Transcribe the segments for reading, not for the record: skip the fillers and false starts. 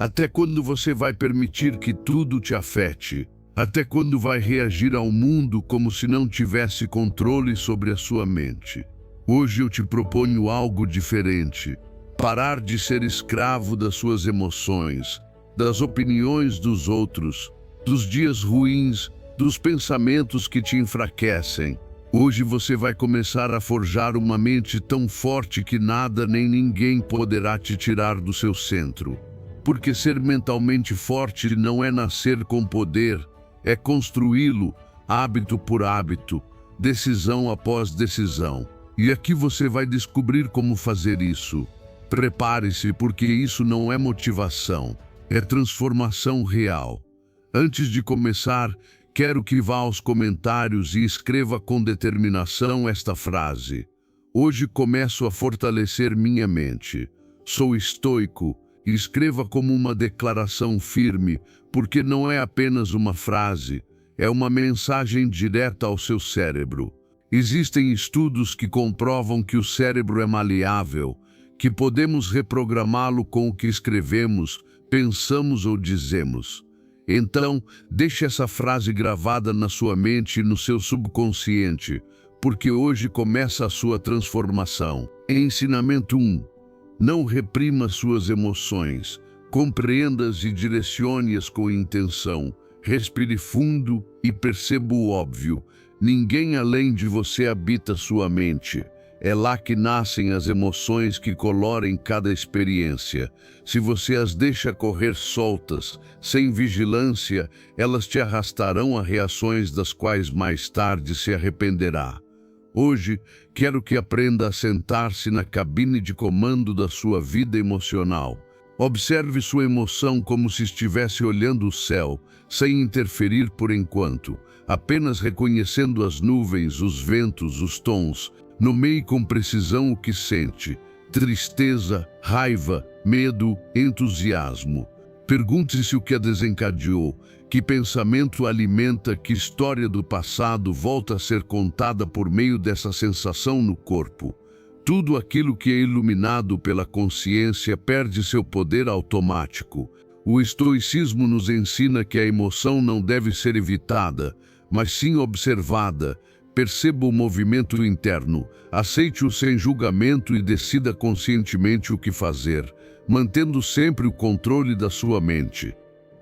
Até quando você vai permitir que tudo te afete? Até quando vai reagir ao mundo como se não tivesse controle sobre a sua mente? Hoje eu te proponho algo diferente. Parar de ser escravo das suas emoções, das opiniões dos outros, dos dias ruins, dos pensamentos que te enfraquecem. Hoje você vai começar a forjar uma mente tão forte que nada nem ninguém poderá te tirar do seu centro. Porque ser mentalmente forte não é nascer com poder, é construí-lo, hábito por hábito, decisão após decisão. E aqui você vai descobrir como fazer isso. Prepare-se, porque isso não é motivação, é transformação real. Antes de começar, quero que vá aos comentários e escreva com determinação esta frase: hoje começo a fortalecer minha mente. Sou estoico. E escreva como uma declaração firme, porque não é apenas uma frase, é uma mensagem direta ao seu cérebro. Existem estudos que comprovam que o cérebro é maleável, que podemos reprogramá-lo com o que escrevemos, pensamos ou dizemos. Então, deixe essa frase gravada na sua mente e no seu subconsciente, porque hoje começa a sua transformação. Ensinamento 1. Não reprima suas emoções, compreenda-as e direcione-as com intenção. Respire fundo e perceba o óbvio. Ninguém além de você habita sua mente. É lá que nascem as emoções que colorem cada experiência. Se você as deixa correr soltas, sem vigilância, elas te arrastarão a reações das quais mais tarde se arrependerá. Hoje, quero que aprenda a sentar-se na cabine de comando da sua vida emocional. Observe sua emoção como se estivesse olhando o céu, sem interferir por enquanto, apenas reconhecendo as nuvens, os ventos, os tons. Nomeie com precisão o que sente: tristeza, raiva, medo, entusiasmo. Pergunte-se o que a desencadeou, que pensamento alimenta, que história do passado volta a ser contada por meio dessa sensação no corpo. Tudo aquilo que é iluminado pela consciência perde seu poder automático. O estoicismo nos ensina que a emoção não deve ser evitada, mas sim observada. Perceba o movimento interno, aceite-o sem julgamento e decida conscientemente o que fazer, mantendo sempre o controle da sua mente.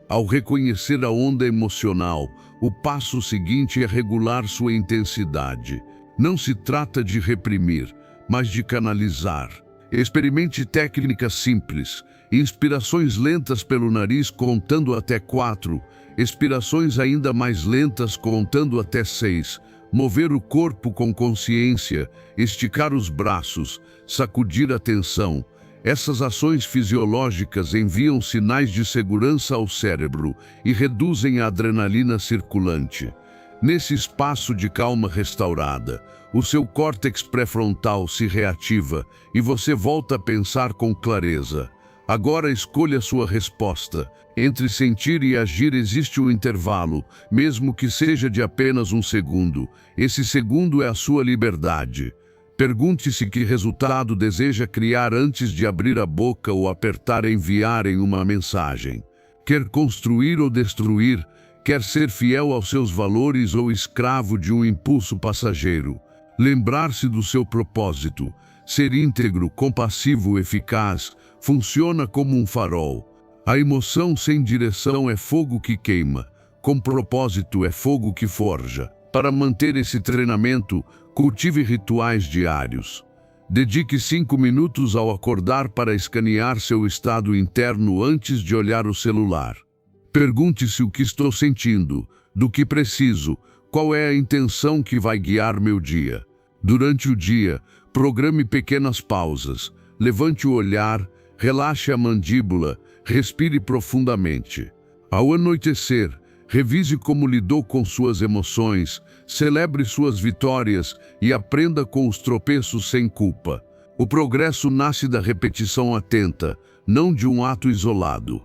Ao reconhecer a onda emocional, o passo seguinte é regular sua intensidade. Não se trata de reprimir, mas de canalizar. Experimente técnicas simples: inspirações lentas pelo nariz contando até 4, expirações ainda mais lentas contando até 6, mover o corpo com consciência, esticar os braços, sacudir a tensão. Essas ações fisiológicas enviam sinais de segurança ao cérebro e reduzem a adrenalina circulante. Nesse espaço de calma restaurada, o seu córtex pré-frontal se reativa e você volta a pensar com clareza. Agora escolha sua resposta. Entre sentir e agir existe um intervalo, mesmo que seja de apenas um segundo. Esse segundo é a sua liberdade. Pergunte-se que resultado deseja criar antes de abrir a boca ou apertar enviar em uma mensagem. Quer construir ou destruir? Quer ser fiel aos seus valores ou escravo de um impulso passageiro? Lembrar-se do seu propósito. Ser íntegro, compassivo, eficaz, funciona como um farol. A emoção sem direção é fogo que queima. Com propósito é fogo que forja. Para manter esse treinamento, cultive rituais diários. Dedique 5 minutos ao acordar para escanear seu estado interno antes de olhar o celular. Pergunte-se o que estou sentindo, do que preciso, qual é a intenção que vai guiar meu dia. Durante o dia, programe pequenas pausas, levante o olhar, relaxe a mandíbula, respire profundamente. Ao anoitecer, revise como lidou com suas emoções, celebre suas vitórias e aprenda com os tropeços sem culpa. O progresso nasce da repetição atenta, não de um ato isolado.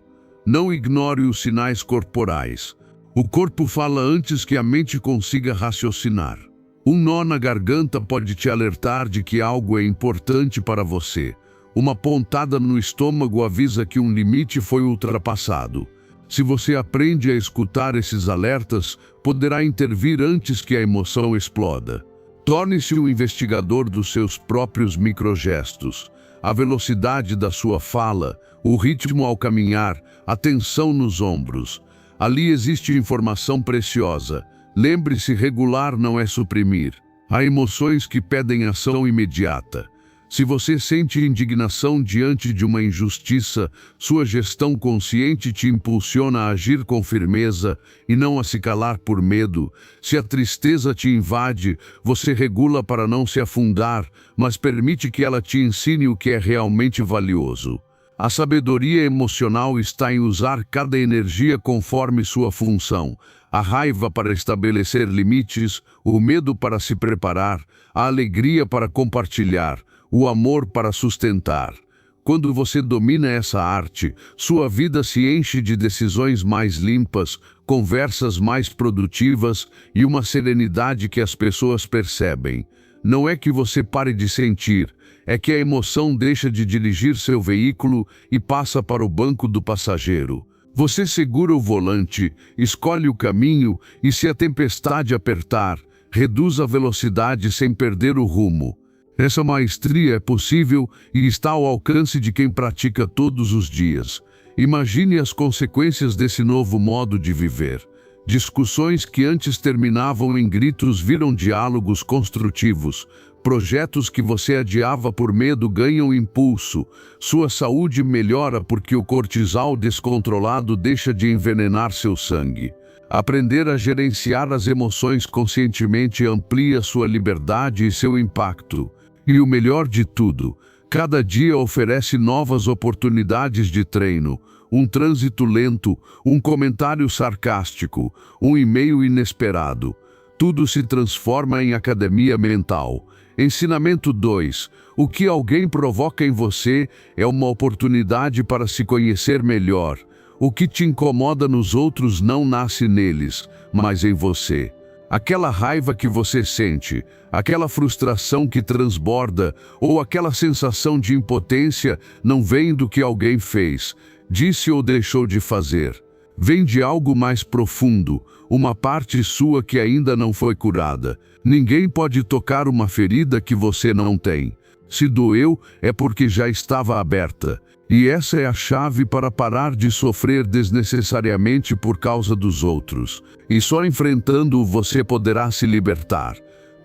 Não ignore os sinais corporais. O corpo fala antes que a mente consiga raciocinar. Um nó na garganta pode te alertar de que algo é importante para você. Uma pontada no estômago avisa que um limite foi ultrapassado. Se você aprende a escutar esses alertas, poderá intervir antes que a emoção exploda. Torne-se um investigador dos seus próprios microgestos. A velocidade da sua fala, o ritmo ao caminhar, a tensão nos ombros. Ali existe informação preciosa. Lembre-se, regular não é suprimir. Há emoções que pedem ação imediata. Se você sente indignação diante de uma injustiça, sua gestão consciente te impulsiona a agir com firmeza e não a se calar por medo. Se a tristeza te invade, você regula para não se afundar, mas permite que ela te ensine o que é realmente valioso. A sabedoria emocional está em usar cada energia conforme sua função. A raiva para estabelecer limites, o medo para se preparar, a alegria para compartilhar, o amor para sustentar. Quando você domina essa arte, sua vida se enche de decisões mais limpas, conversas mais produtivas e uma serenidade que as pessoas percebem. Não é que você pare de sentir, é que a emoção deixa de dirigir seu veículo e passa para o banco do passageiro. Você segura o volante, escolhe o caminho e, se a tempestade apertar, reduz a velocidade sem perder o rumo. Essa maestria é possível e está ao alcance de quem pratica todos os dias. Imagine as consequências desse novo modo de viver. Discussões que antes terminavam em gritos viram diálogos construtivos. Projetos que você adiava por medo ganham impulso. Sua saúde melhora porque o cortisol descontrolado deixa de envenenar seu sangue. Aprender a gerenciar as emoções conscientemente amplia sua liberdade e seu impacto. E o melhor de tudo, cada dia oferece novas oportunidades de treino. Um trânsito lento, um comentário sarcástico, um e-mail inesperado. Tudo se transforma em academia mental. Ensinamento 2. O que alguém provoca em você é uma oportunidade para se conhecer melhor. O que te incomoda nos outros não nasce neles, mas em você. Aquela raiva que você sente, aquela frustração que transborda ou aquela sensação de impotência não vem do que alguém fez, disse ou deixou de fazer. Vem de algo mais profundo, uma parte sua que ainda não foi curada. Ninguém pode tocar uma ferida que você não tem. Se doeu, é porque já estava aberta. E essa é a chave para parar de sofrer desnecessariamente por causa dos outros. E só enfrentando-o você poderá se libertar.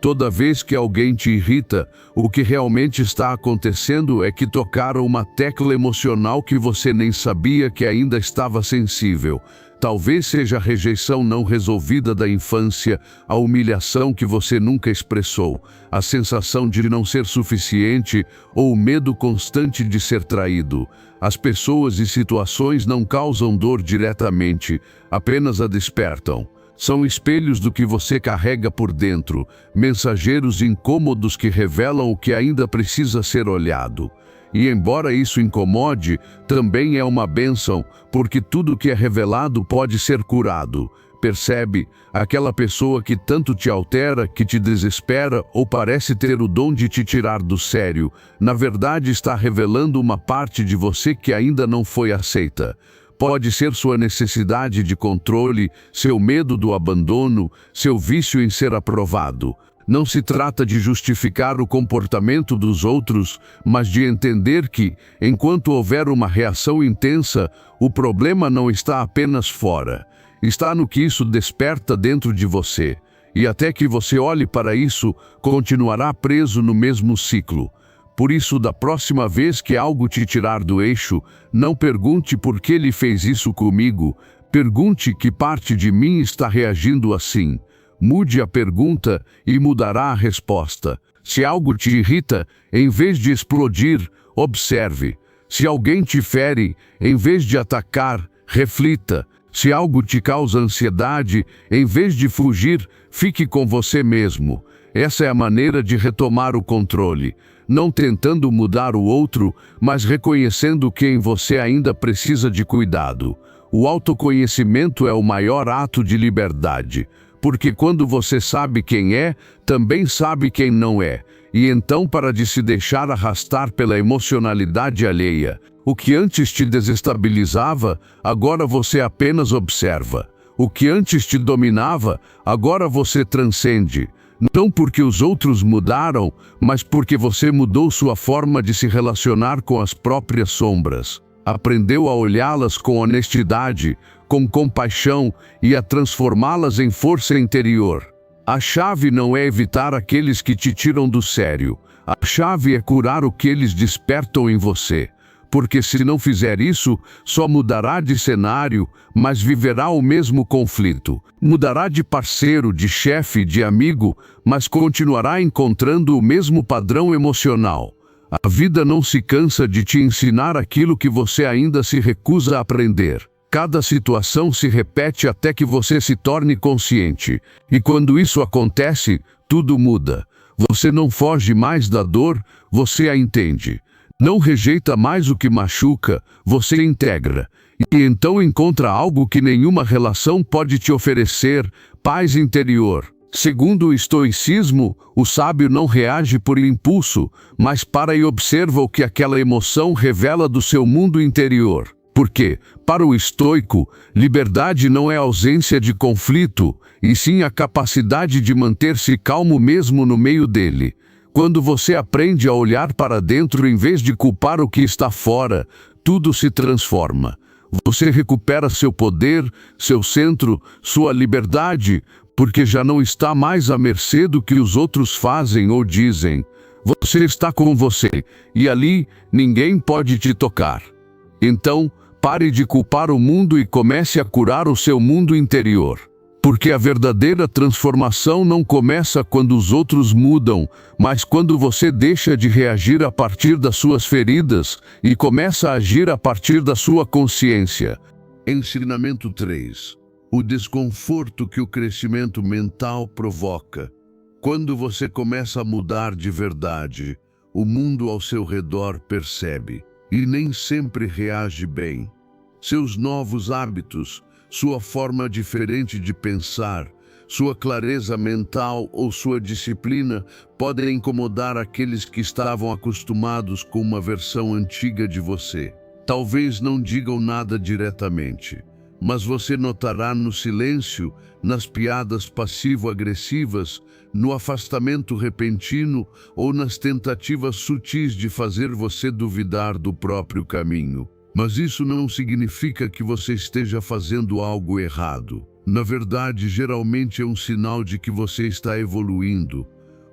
Toda vez que alguém te irrita, o que realmente está acontecendo é que tocaram uma tecla emocional que você nem sabia que ainda estava sensível. Talvez seja a rejeição não resolvida da infância, a humilhação que você nunca expressou, a sensação de não ser suficiente ou o medo constante de ser traído. As pessoas e situações não causam dor diretamente, apenas a despertam. São espelhos do que você carrega por dentro, mensageiros incômodos que revelam o que ainda precisa ser olhado. E embora isso incomode, também é uma bênção, porque tudo que é revelado pode ser curado. Percebe? Aquela pessoa que tanto te altera, que te desespera ou parece ter o dom de te tirar do sério, na verdade está revelando uma parte de você que ainda não foi aceita. Pode ser sua necessidade de controle, seu medo do abandono, seu vício em ser aprovado. Não se trata de justificar o comportamento dos outros, mas de entender que, enquanto houver uma reação intensa, o problema não está apenas fora. Está no que isso desperta dentro de você. E até que você olhe para isso, continuará preso no mesmo ciclo. Por isso, da próxima vez que algo te tirar do eixo, não pergunte por que ele fez isso comigo. Pergunte que parte de mim está reagindo assim. Mude a pergunta e mudará a resposta. Se algo te irrita, em vez de explodir, observe. Se alguém te fere, em vez de atacar, reflita. Se algo te causa ansiedade, em vez de fugir, fique com você mesmo. Essa é a maneira de retomar o controle. Não tentando mudar o outro, mas reconhecendo que em você ainda precisa de cuidado. O autoconhecimento é o maior ato de liberdade. Porque quando você sabe quem é, também sabe quem não é. e então para de se deixar arrastar pela emocionalidade alheia. O que antes te desestabilizava, agora você apenas observa. O que antes te dominava, agora você transcende. Não porque os outros mudaram, mas porque você mudou sua forma de se relacionar com as próprias sombras. Aprendeu a olhá-las com honestidade, com compaixão e a transformá-las em força interior. A chave não é evitar aqueles que te tiram do sério. A chave é curar o que eles despertam em você. Porque se não fizer isso, só mudará de cenário, mas viverá o mesmo conflito. Mudará de parceiro, de chefe, de amigo, mas continuará encontrando o mesmo padrão emocional. A vida não se cansa de te ensinar aquilo que você ainda se recusa a aprender. Cada situação se repete até que você se torne consciente. E quando isso acontece, tudo muda. Você não foge mais da dor, você a entende. Não rejeita mais o que machuca, você integra. E então encontra algo que nenhuma relação pode te oferecer: paz interior. Segundo o estoicismo, o sábio não reage por impulso, mas para e observa o que aquela emoção revela do seu mundo interior. Porque, para o estoico, liberdade não é ausência de conflito, e sim a capacidade de manter-se calmo mesmo no meio dele. Quando você aprende a olhar para dentro em vez de culpar o que está fora, tudo se transforma. Você recupera seu poder, seu centro, sua liberdade, porque já não está mais à mercê do que os outros fazem ou dizem. Você está com você, e ali ninguém pode te tocar. Então, pare de culpar o mundo e comece a curar o seu mundo interior. Porque a verdadeira transformação não começa quando os outros mudam, mas quando você deixa de reagir a partir das suas feridas e começa a agir a partir da sua consciência. Ensinamento 3. O desconforto que o crescimento mental provoca. Quando você começa a mudar de verdade, o mundo ao seu redor percebe e nem sempre reage bem. Seus novos hábitos, sua forma diferente de pensar, sua clareza mental ou sua disciplina podem incomodar aqueles que estavam acostumados com uma versão antiga de você. Talvez não digam nada diretamente, mas você notará no silêncio, nas piadas passivo-agressivas, no afastamento repentino ou nas tentativas sutis de fazer você duvidar do próprio caminho. Mas isso não significa que você esteja fazendo algo errado. Na verdade, geralmente é um sinal de que você está evoluindo.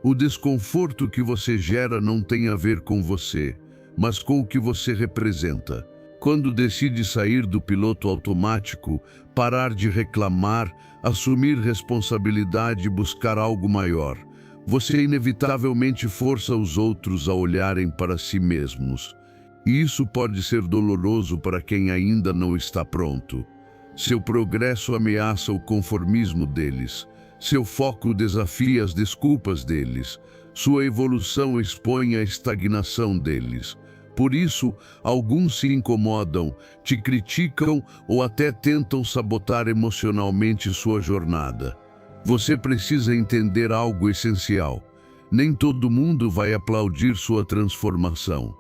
O desconforto que você gera não tem a ver com você, mas com o que você representa. Quando decide sair do piloto automático, parar de reclamar, assumir responsabilidade e buscar algo maior, você inevitavelmente força os outros a olharem para si mesmos. E isso pode ser doloroso para quem ainda não está pronto. Seu progresso ameaça o conformismo deles. Seu foco desafia as desculpas deles. Sua evolução expõe a estagnação deles. Por isso, alguns se incomodam, te criticam ou até tentam sabotar emocionalmente sua jornada. Você precisa entender algo essencial. Nem todo mundo vai aplaudir sua transformação.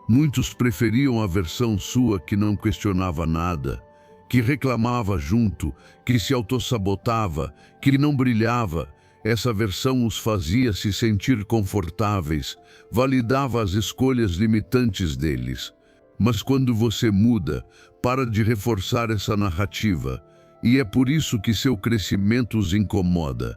Muitos preferiam a versão sua que não questionava nada, que reclamava junto, que se autossabotava, que não brilhava. Essa versão os fazia se sentir confortáveis, validava as escolhas limitantes deles. Mas quando você muda, para de reforçar essa narrativa, e é por isso que seu crescimento os incomoda.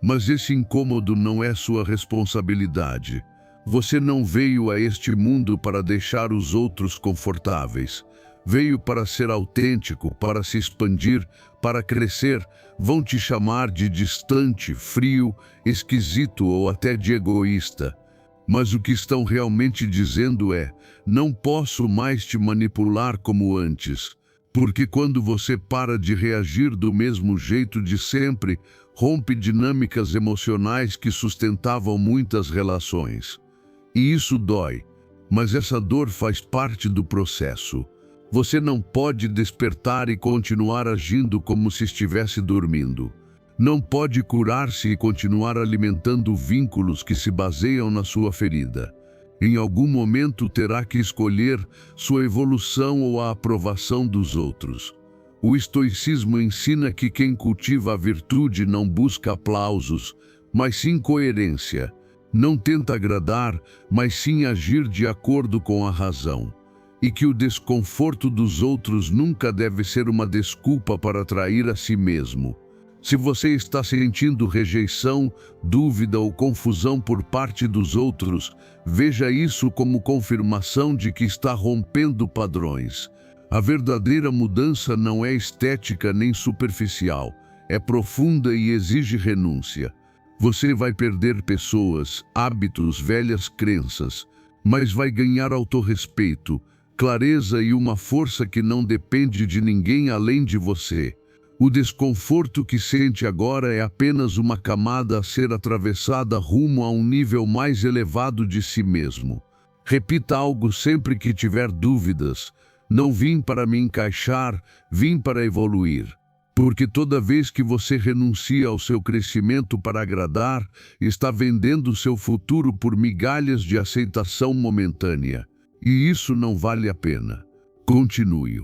Mas esse incômodo não é sua responsabilidade. Você não veio a este mundo para deixar os outros confortáveis. Veio para ser autêntico, para se expandir, para crescer. Vão te chamar de distante, frio, esquisito ou até de egoísta. Mas o que estão realmente dizendo é: não posso mais te manipular como antes. Porque quando você para de reagir do mesmo jeito de sempre, rompe dinâmicas emocionais que sustentavam muitas relações. E isso dói, mas essa dor faz parte do processo. Você não pode despertar e continuar agindo como se estivesse dormindo. Não pode curar-se e continuar alimentando vínculos que se baseiam na sua ferida. Em algum momento terá que escolher sua evolução ou a aprovação dos outros. O estoicismo ensina que quem cultiva a virtude não busca aplausos, mas sim coerência. Não tenta agradar, mas sim agir de acordo com a razão. E que o desconforto dos outros nunca deve ser uma desculpa para atrair a si mesmo. Se você está sentindo rejeição, dúvida ou confusão por parte dos outros, veja isso como confirmação de que está rompendo padrões. A verdadeira mudança não é estética nem superficial, é profunda e exige renúncia. Você vai perder pessoas, hábitos, velhas crenças, mas vai ganhar autorrespeito, clareza e uma força que não depende de ninguém além de você. O desconforto que sente agora é apenas uma camada a ser atravessada rumo a um nível mais elevado de si mesmo. Repita algo sempre que tiver dúvidas. Não vim para me encaixar, vim para evoluir. Porque toda vez que você renuncia ao seu crescimento para agradar, está vendendo seu futuro por migalhas de aceitação momentânea. E isso não vale a pena. Continue.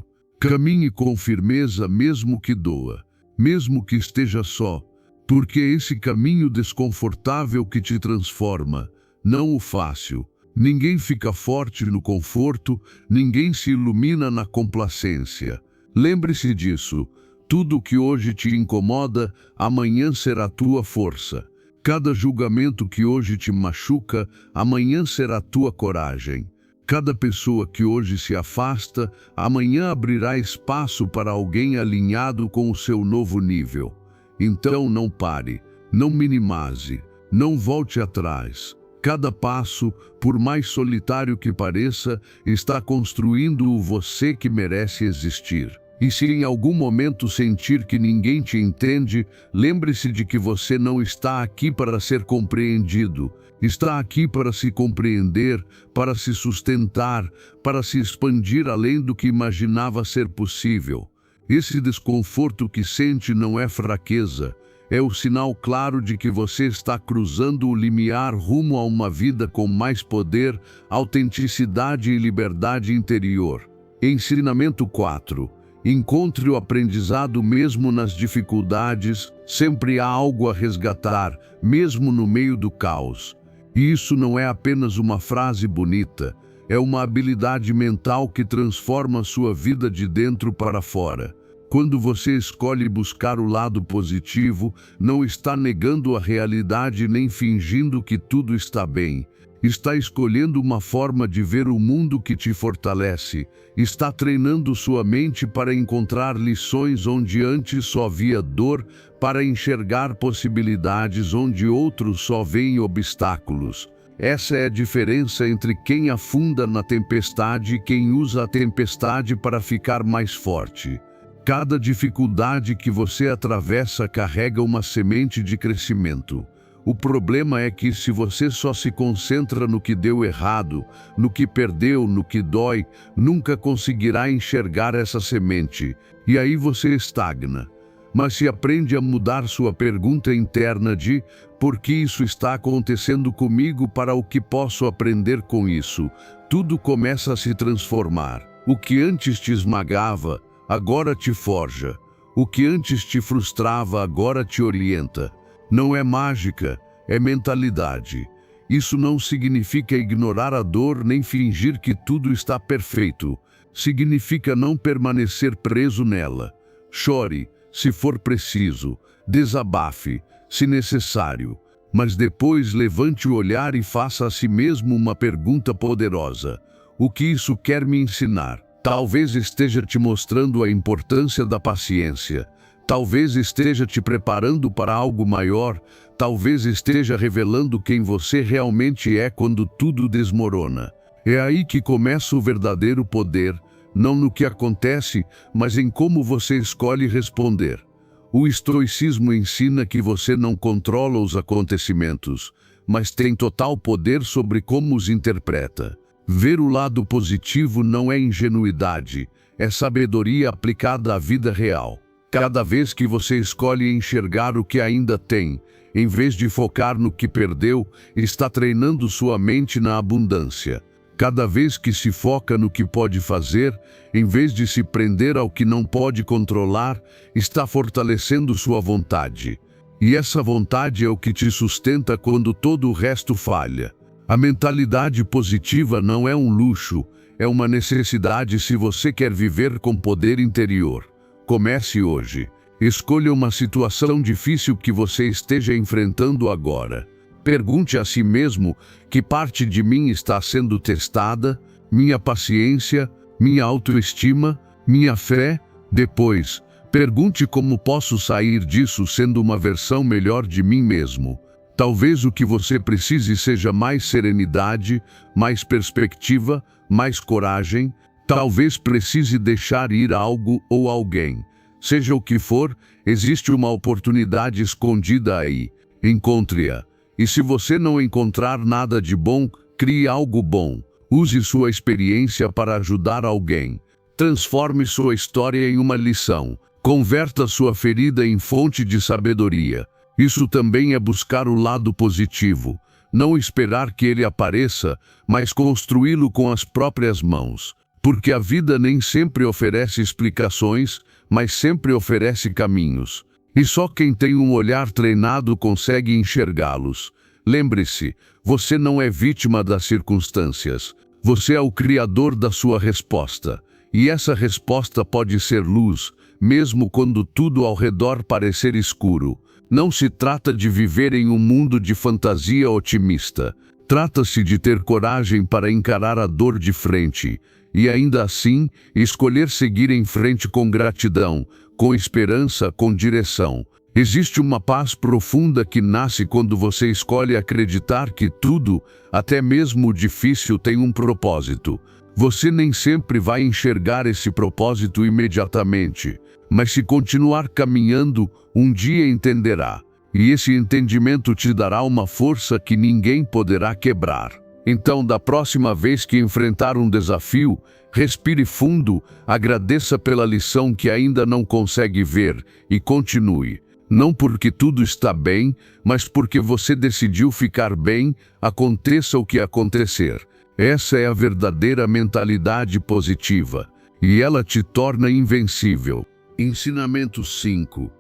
Caminhe com firmeza mesmo que doa, mesmo que esteja só, porque é esse caminho desconfortável que te transforma, não o fácil. Ninguém fica forte no conforto, ninguém se ilumina na complacência. Lembre-se disso, tudo que hoje te incomoda, amanhã será tua força. Cada julgamento que hoje te machuca, amanhã será tua coragem. Cada pessoa que hoje se afasta, amanhã abrirá espaço para alguém alinhado com o seu novo nível. Então não pare, não minimize, não volte atrás. Cada passo, por mais solitário que pareça, está construindo o você que merece existir. E se em algum momento sentir que ninguém te entende, lembre-se de que você não está aqui para ser compreendido. Está aqui para se compreender, para se sustentar, para se expandir além do que imaginava ser possível. Esse desconforto que sente não é fraqueza, é o sinal claro de que você está cruzando o limiar rumo a uma vida com mais poder, autenticidade e liberdade interior. Ensinamento 4. Encontre o aprendizado mesmo nas dificuldades, sempre há algo a resgatar, mesmo no meio do caos. E isso não é apenas uma frase bonita, é uma habilidade mental que transforma sua vida de dentro para fora. Quando você escolhe buscar o lado positivo, não está negando a realidade nem fingindo que tudo está bem. Está escolhendo uma forma de ver o mundo que te fortalece. Está treinando sua mente para encontrar lições onde antes só havia dor, para enxergar possibilidades onde outros só veem obstáculos. Essa é a diferença entre quem afunda na tempestade e quem usa a tempestade para ficar mais forte. Cada dificuldade que você atravessa carrega uma semente de crescimento. O problema é que se você só se concentra no que deu errado, no que perdeu, no que dói, nunca conseguirá enxergar essa semente, e aí você estagna. Mas se aprende a mudar sua pergunta interna de por que isso está acontecendo comigo para o que posso aprender com isso, tudo começa a se transformar. O que antes te esmagava, agora te forja. O que antes te frustrava, agora te orienta. Não é mágica, é mentalidade. Isso não significa ignorar a dor nem fingir que tudo está perfeito. Significa não permanecer preso nela. Chore, se for preciso. Desabafe, se necessário. Mas depois levante o olhar e faça a si mesmo uma pergunta poderosa. O que isso quer me ensinar? Talvez esteja te mostrando a importância da paciência. Talvez esteja te preparando para algo maior, talvez esteja revelando quem você realmente é quando tudo desmorona. É aí que começa o verdadeiro poder, não no que acontece, mas em como você escolhe responder. O estoicismo ensina que você não controla os acontecimentos, mas tem total poder sobre como os interpreta. Ver o lado positivo não é ingenuidade, é sabedoria aplicada à vida real. Cada vez que você escolhe enxergar o que ainda tem, em vez de focar no que perdeu, está treinando sua mente na abundância. Cada vez que se foca no que pode fazer, em vez de se prender ao que não pode controlar, está fortalecendo sua vontade. E essa vontade é o que te sustenta quando todo o resto falha. A mentalidade positiva não é um luxo, é uma necessidade se você quer viver com poder interior. Comece hoje. Escolha uma situação difícil que você esteja enfrentando agora. Pergunte a si mesmo que parte de mim está sendo testada, minha paciência, minha autoestima, minha fé. Depois, pergunte como posso sair disso sendo uma versão melhor de mim mesmo. Talvez o que você precise seja mais serenidade, mais perspectiva, mais coragem. Talvez precise deixar ir algo ou alguém. Seja o que for, existe uma oportunidade escondida aí. Encontre-a. E se você não encontrar nada de bom, crie algo bom. Use sua experiência para ajudar alguém. Transforme sua história em uma lição. Converta sua ferida em fonte de sabedoria. Isso também é buscar o lado positivo. Não esperar que ele apareça, mas construí-lo com as próprias mãos. Porque a vida nem sempre oferece explicações, mas sempre oferece caminhos. E só quem tem um olhar treinado consegue enxergá-los. Lembre-se, você não é vítima das circunstâncias. Você é o criador da sua resposta. E essa resposta pode ser luz, mesmo quando tudo ao redor parecer escuro. Não se trata de viver em um mundo de fantasia otimista. Trata-se de ter coragem para encarar a dor de frente. E ainda assim, escolher seguir em frente com gratidão, com esperança, com direção. Existe uma paz profunda que nasce quando você escolhe acreditar que tudo, até mesmo o difícil, tem um propósito. Você nem sempre vai enxergar esse propósito imediatamente, mas se continuar caminhando, um dia entenderá. E esse entendimento te dará uma força que ninguém poderá quebrar. Então, da próxima vez que enfrentar um desafio, respire fundo, agradeça pela lição que ainda não consegue ver e continue. Não porque tudo está bem, mas porque você decidiu ficar bem, aconteça o que acontecer. Essa é a verdadeira mentalidade positiva, e ela te torna invencível. Ensinamento 5.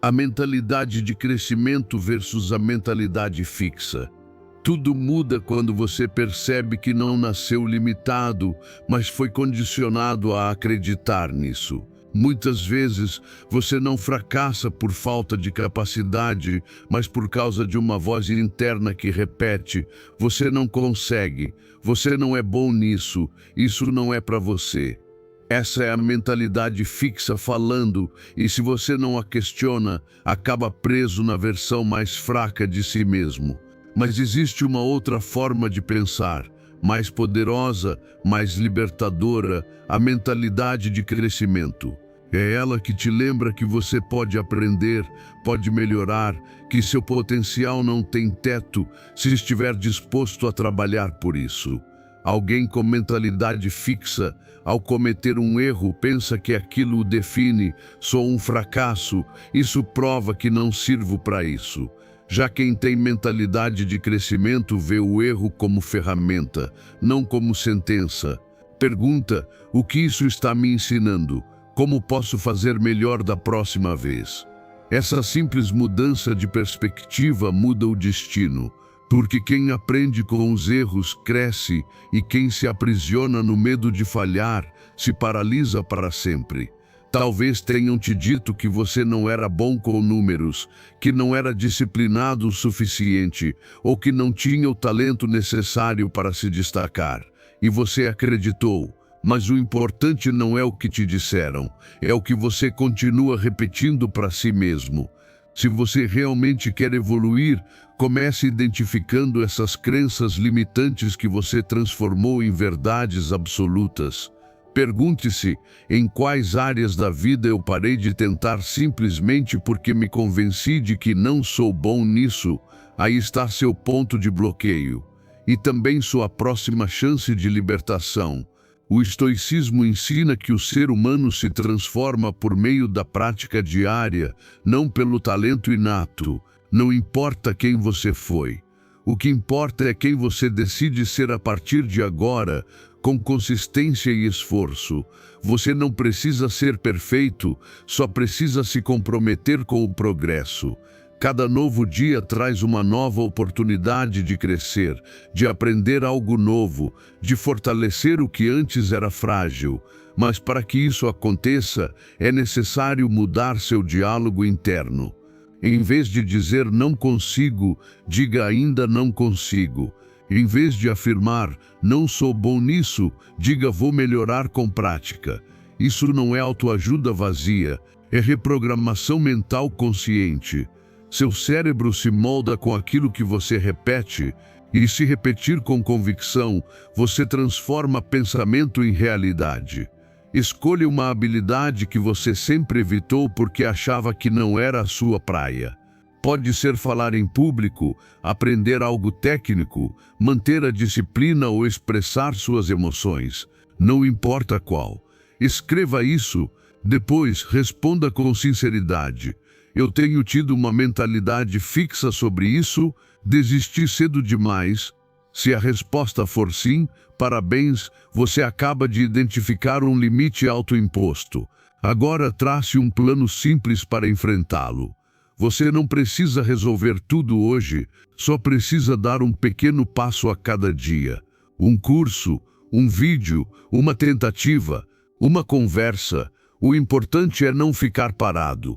A mentalidade de crescimento versus a mentalidade fixa. Tudo muda quando você percebe que não nasceu limitado, mas foi condicionado a acreditar nisso. Muitas vezes, você não fracassa por falta de capacidade, mas por causa de uma voz interna que repete: você não consegue, você não é bom nisso, isso não é para você. Essa é a mentalidade fixa falando, e se você não a questiona, acaba preso na versão mais fraca de si mesmo. Mas existe uma outra forma de pensar, mais poderosa, mais libertadora, a mentalidade de crescimento. É ela que te lembra que você pode aprender, pode melhorar, que seu potencial não tem teto se estiver disposto a trabalhar por isso. Alguém com mentalidade fixa, ao cometer um erro, pensa que aquilo o define, sou um fracasso, isso prova que não sirvo para isso. Já quem tem mentalidade de crescimento vê o erro como ferramenta, não como sentença. Pergunta: o que isso está me ensinando? Como posso fazer melhor da próxima vez? Essa simples mudança de perspectiva muda o destino, porque quem aprende com os erros cresce e quem se aprisiona no medo de falhar se paralisa para sempre. Talvez tenham te dito que você não era bom com números, que não era disciplinado o suficiente ou que não tinha o talento necessário para se destacar. E você acreditou, mas o importante não é o que te disseram, é o que você continua repetindo para si mesmo. Se você realmente quer evoluir, comece identificando essas crenças limitantes que você transformou em verdades absolutas. Pergunte-se, em quais áreas da vida eu parei de tentar simplesmente porque me convenci de que não sou bom nisso? Aí está seu ponto de bloqueio. E também sua próxima chance de libertação. O estoicismo ensina que o ser humano se transforma por meio da prática diária, não pelo talento inato. Não importa quem você foi. O que importa é quem você decide ser a partir de agora, com consistência e esforço. Você não precisa ser perfeito, só precisa se comprometer com o progresso. Cada novo dia traz uma nova oportunidade de crescer, de aprender algo novo, de fortalecer o que antes era frágil. Mas para que isso aconteça, é necessário mudar seu diálogo interno. Em vez de dizer não consigo, diga ainda não consigo. Em vez de afirmar não sou bom nisso, diga vou melhorar com prática. Isso não é autoajuda vazia, é reprogramação mental consciente. Seu cérebro se molda com aquilo que você repete, e se repetir com convicção, você transforma pensamento em realidade. Escolha uma habilidade que você sempre evitou porque achava que não era a sua praia. Pode ser falar em público, aprender algo técnico, manter a disciplina ou expressar suas emoções. Não importa qual. Escreva isso, depois responda com sinceridade. Eu tenho tido uma mentalidade fixa sobre isso, desisti cedo demais. Se a resposta for sim, parabéns, você acaba de identificar um limite autoimposto. Agora trace um plano simples para enfrentá-lo. Você não precisa resolver tudo hoje, só precisa dar um pequeno passo a cada dia. Um curso, um vídeo, uma tentativa, uma conversa. O importante é não ficar parado.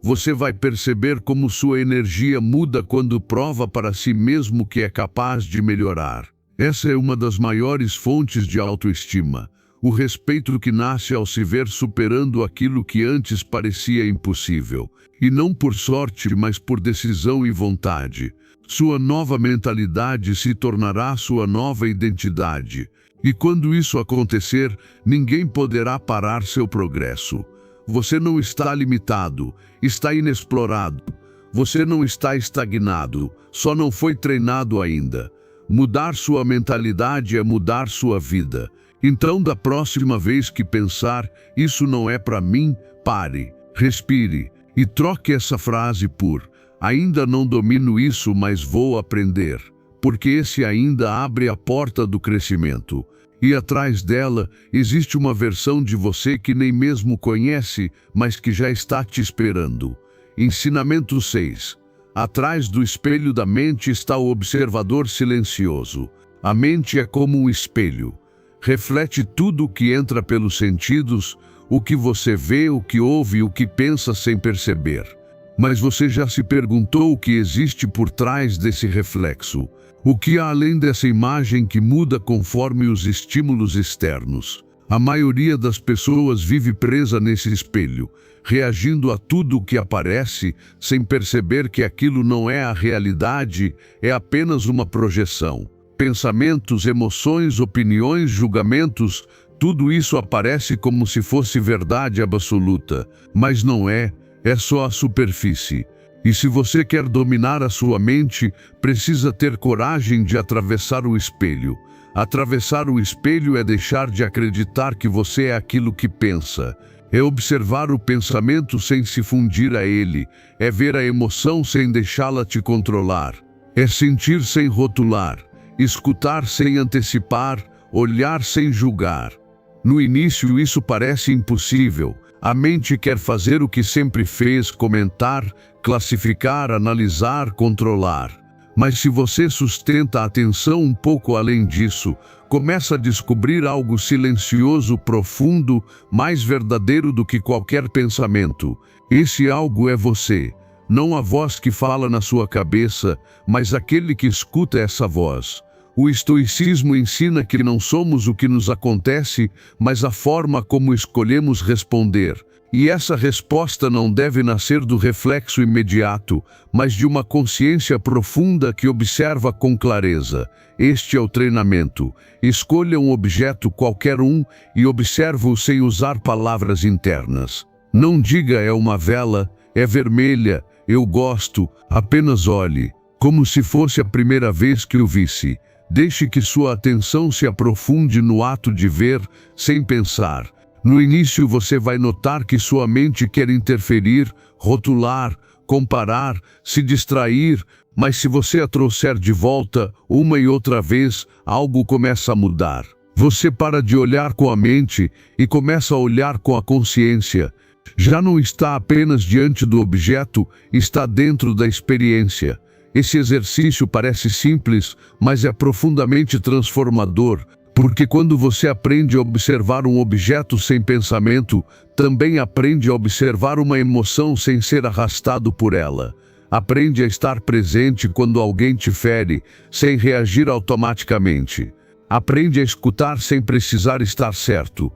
Você vai perceber como sua energia muda quando prova para si mesmo que é capaz de melhorar. Essa é uma das maiores fontes de autoestima. O respeito que nasce ao se ver superando aquilo que antes parecia impossível. E não por sorte, mas por decisão e vontade. Sua nova mentalidade se tornará sua nova identidade. E quando isso acontecer, ninguém poderá parar seu progresso. Você não está limitado, está inexplorado. Você não está estagnado, só não foi treinado ainda. Mudar sua mentalidade é mudar sua vida. Então, da próxima vez que pensar, isso não é para mim, pare, respire e troque essa frase por ainda não domino isso, mas vou aprender. Porque esse ainda abre a porta do crescimento. E atrás dela existe uma versão de você que nem mesmo conhece, mas que já está te esperando. Ensinamento 6. Atrás do espelho da mente está o observador silencioso. A mente é como um espelho. Reflete tudo o que entra pelos sentidos, o que você vê, o que ouve e o que pensa sem perceber. Mas você já se perguntou o que existe por trás desse reflexo? O que há além dessa imagem que muda conforme os estímulos externos? A maioria das pessoas vive presa nesse espelho, reagindo a tudo o que aparece, sem perceber que aquilo não é a realidade, é apenas uma projeção. Pensamentos, emoções, opiniões, julgamentos, tudo isso aparece como se fosse verdade absoluta, mas não é, é só a superfície. E se você quer dominar a sua mente, precisa ter coragem de atravessar o espelho. Atravessar o espelho é deixar de acreditar que você é aquilo que pensa. É observar o pensamento sem se fundir a ele. É ver a emoção sem deixá-la te controlar. É sentir sem rotular. Escutar sem antecipar. Olhar sem julgar. No início isso parece impossível. A mente quer fazer o que sempre fez, comentar, classificar, analisar, controlar. Mas se você sustenta a atenção um pouco além disso, começa a descobrir algo silencioso, profundo, mais verdadeiro do que qualquer pensamento. Esse algo é você. Não a voz que fala na sua cabeça, mas aquele que escuta essa voz. O estoicismo ensina que não somos o que nos acontece, mas a forma como escolhemos responder. E essa resposta não deve nascer do reflexo imediato, mas de uma consciência profunda que observa com clareza. Este é o treinamento. Escolha um objeto qualquer e observe-o sem usar palavras internas. Não diga é uma vela, é vermelha, eu gosto, apenas olhe, como se fosse a primeira vez que o visse. Deixe que sua atenção se aprofunde no ato de ver, sem pensar. No início você vai notar que sua mente quer interferir, rotular, comparar, se distrair, mas se você a trouxer de volta, uma e outra vez, algo começa a mudar. Você para de olhar com a mente e começa a olhar com a consciência. Já não está apenas diante do objeto, está dentro da experiência. Esse exercício parece simples, mas é profundamente transformador, porque quando você aprende a observar um objeto sem pensamento, também aprende a observar uma emoção sem ser arrastado por ela. Aprende a estar presente quando alguém te fere, sem reagir automaticamente. Aprende a escutar sem precisar estar certo.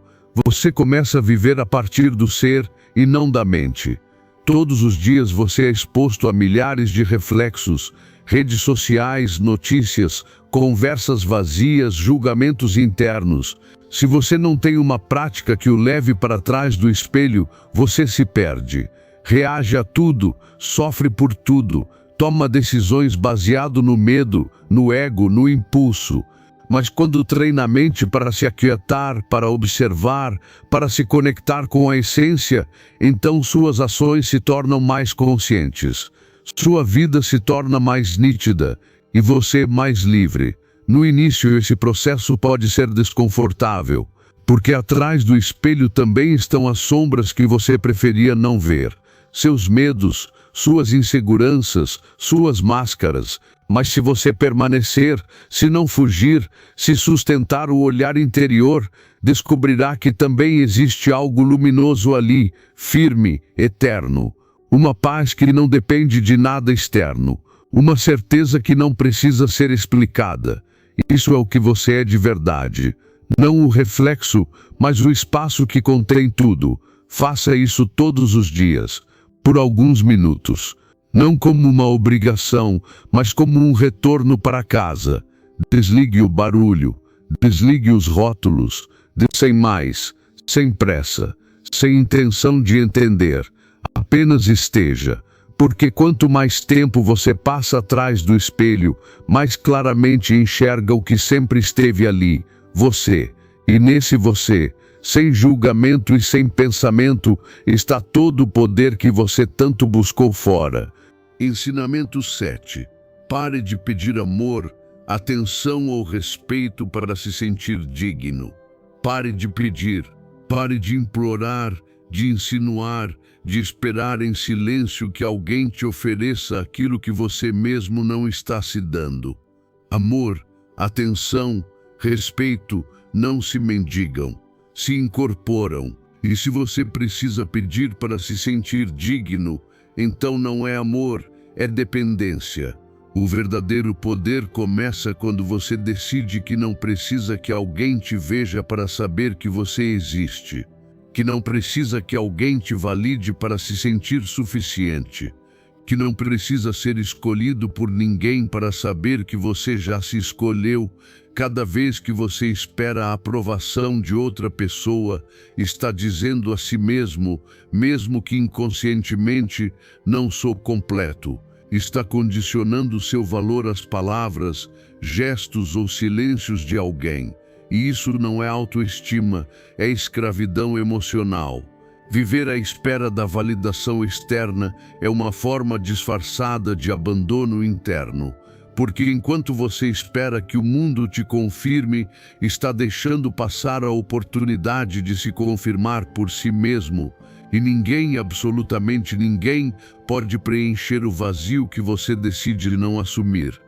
Você começa a viver a partir do ser e não da mente. Todos os dias você é exposto a milhares de reflexos, redes sociais, notícias, conversas vazias, julgamentos internos. Se você não tem uma prática que o leve para trás do espelho, você se perde. Reage a tudo, sofre por tudo, toma decisões baseado no medo, no ego, no impulso. Mas quando treina a mente para se aquietar, para observar, para se conectar com a essência, então suas ações se tornam mais conscientes. Sua vida se torna mais nítida e você mais livre. No início, esse processo pode ser desconfortável, porque atrás do espelho também estão as sombras que você preferia não ver. Seus medos, suas inseguranças, suas máscaras. Mas se você permanecer, se não fugir, se sustentar o olhar interior, descobrirá que também existe algo luminoso ali, firme, eterno. Uma paz que não depende de nada externo. Uma certeza que não precisa ser explicada. Isso é o que você é de verdade. Não o reflexo, mas o espaço que contém tudo. Faça isso todos os dias, por alguns minutos. Não como uma obrigação, mas como um retorno para casa. Desligue o barulho, desligue os rótulos, sem mais, sem pressa, sem intenção de entender. Apenas esteja, porque quanto mais tempo você passa atrás do espelho, mais claramente enxerga o que sempre esteve ali, você. E nesse você, sem julgamento e sem pensamento, está todo o poder que você tanto buscou fora. Ensinamento 7. Pare de pedir amor, atenção ou respeito para se sentir digno. Pare de pedir, pare de implorar, de insinuar, de esperar em silêncio que alguém te ofereça aquilo que você mesmo não está se dando. Amor, atenção, respeito não se mendigam, se incorporam. E se você precisa pedir para se sentir digno, então não é amor, é dependência. O verdadeiro poder começa quando você decide que não precisa que alguém te veja para saber que você existe, que não precisa que alguém te valide para se sentir suficiente, que não precisa ser escolhido por ninguém para saber que você já se escolheu. Cada vez que você espera a aprovação de outra pessoa, está dizendo a si mesmo, mesmo que inconscientemente, não sou completo. Está condicionando seu valor às palavras, gestos ou silêncios de alguém. E isso não é autoestima, é escravidão emocional. Viver à espera da validação externa é uma forma disfarçada de abandono interno. Porque enquanto você espera que o mundo te confirme, está deixando passar a oportunidade de se confirmar por si mesmo. E ninguém, absolutamente ninguém, pode preencher o vazio que você decide não assumir.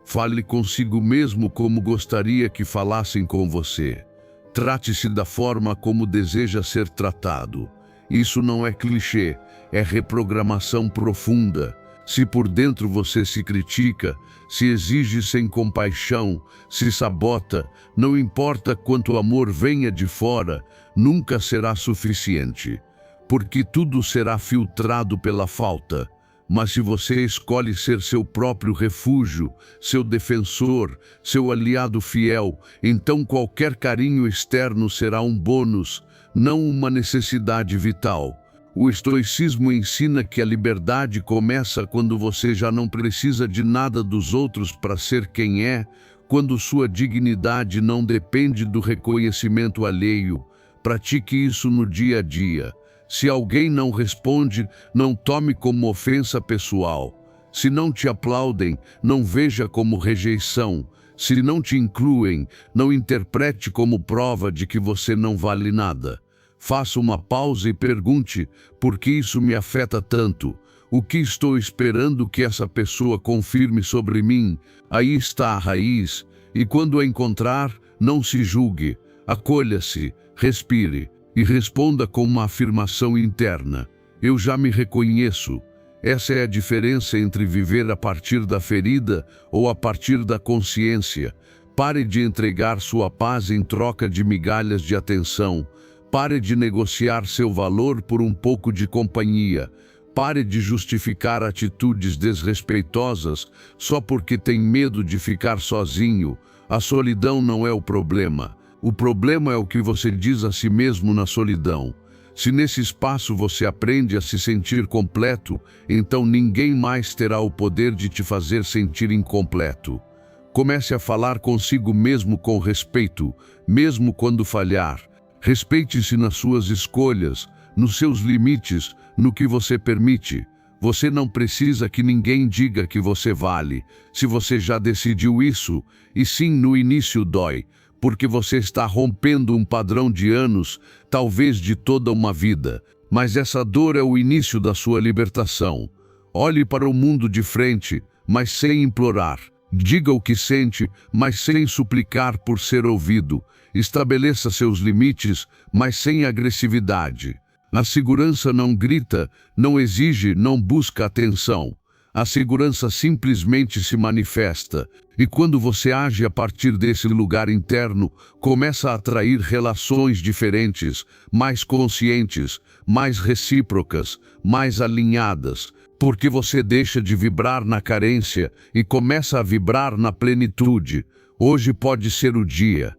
Fale consigo mesmo como gostaria que falassem com você. Trate-se da forma como deseja ser tratado. Isso não é clichê, é reprogramação profunda. Se por dentro você se critica, se exige sem compaixão, se sabota, não importa quanto amor venha de fora, nunca será suficiente. Porque tudo será filtrado pela falta. Mas se você escolhe ser seu próprio refúgio, seu defensor, seu aliado fiel, então qualquer carinho externo será um bônus, não uma necessidade vital. O estoicismo ensina que a liberdade começa quando você já não precisa de nada dos outros para ser quem é, quando sua dignidade não depende do reconhecimento alheio. Pratique isso no dia a dia. Se alguém não responde, não tome como ofensa pessoal. Se não te aplaudem, não veja como rejeição. Se não te incluem, não interprete como prova de que você não vale nada. Faça uma pausa e pergunte: por que isso me afeta tanto? O que estou esperando que essa pessoa confirme sobre mim? Aí está a raiz. E quando a encontrar, não se julgue. Acolha-se, respire e responda com uma afirmação interna: eu já me reconheço. Essa é a diferença entre viver a partir da ferida ou a partir da consciência. Pare de entregar sua paz em troca de migalhas de atenção. Pare de negociar seu valor por um pouco de companhia. Pare de justificar atitudes desrespeitosas só porque tem medo de ficar sozinho. A solidão não é o problema. O problema é o que você diz a si mesmo na solidão. Se nesse espaço você aprende a se sentir completo, então ninguém mais terá o poder de te fazer sentir incompleto. Comece a falar consigo mesmo com respeito, mesmo quando falhar. Respeite-se nas suas escolhas, nos seus limites, no que você permite. Você não precisa que ninguém diga que você vale, se você já decidiu isso, e sim, no início dói, porque você está rompendo um padrão de anos, talvez de toda uma vida. Mas essa dor é o início da sua libertação. Olhe para o mundo de frente, mas sem implorar. Diga o que sente, mas sem suplicar por ser ouvido. Estabeleça seus limites, mas sem agressividade. A segurança não grita, não exige, não busca atenção. A segurança simplesmente se manifesta. E quando você age a partir desse lugar interno, começa a atrair relações diferentes, mais conscientes, mais recíprocas, mais alinhadas, porque você deixa de vibrar na carência e começa a vibrar na plenitude. Hoje pode ser o dia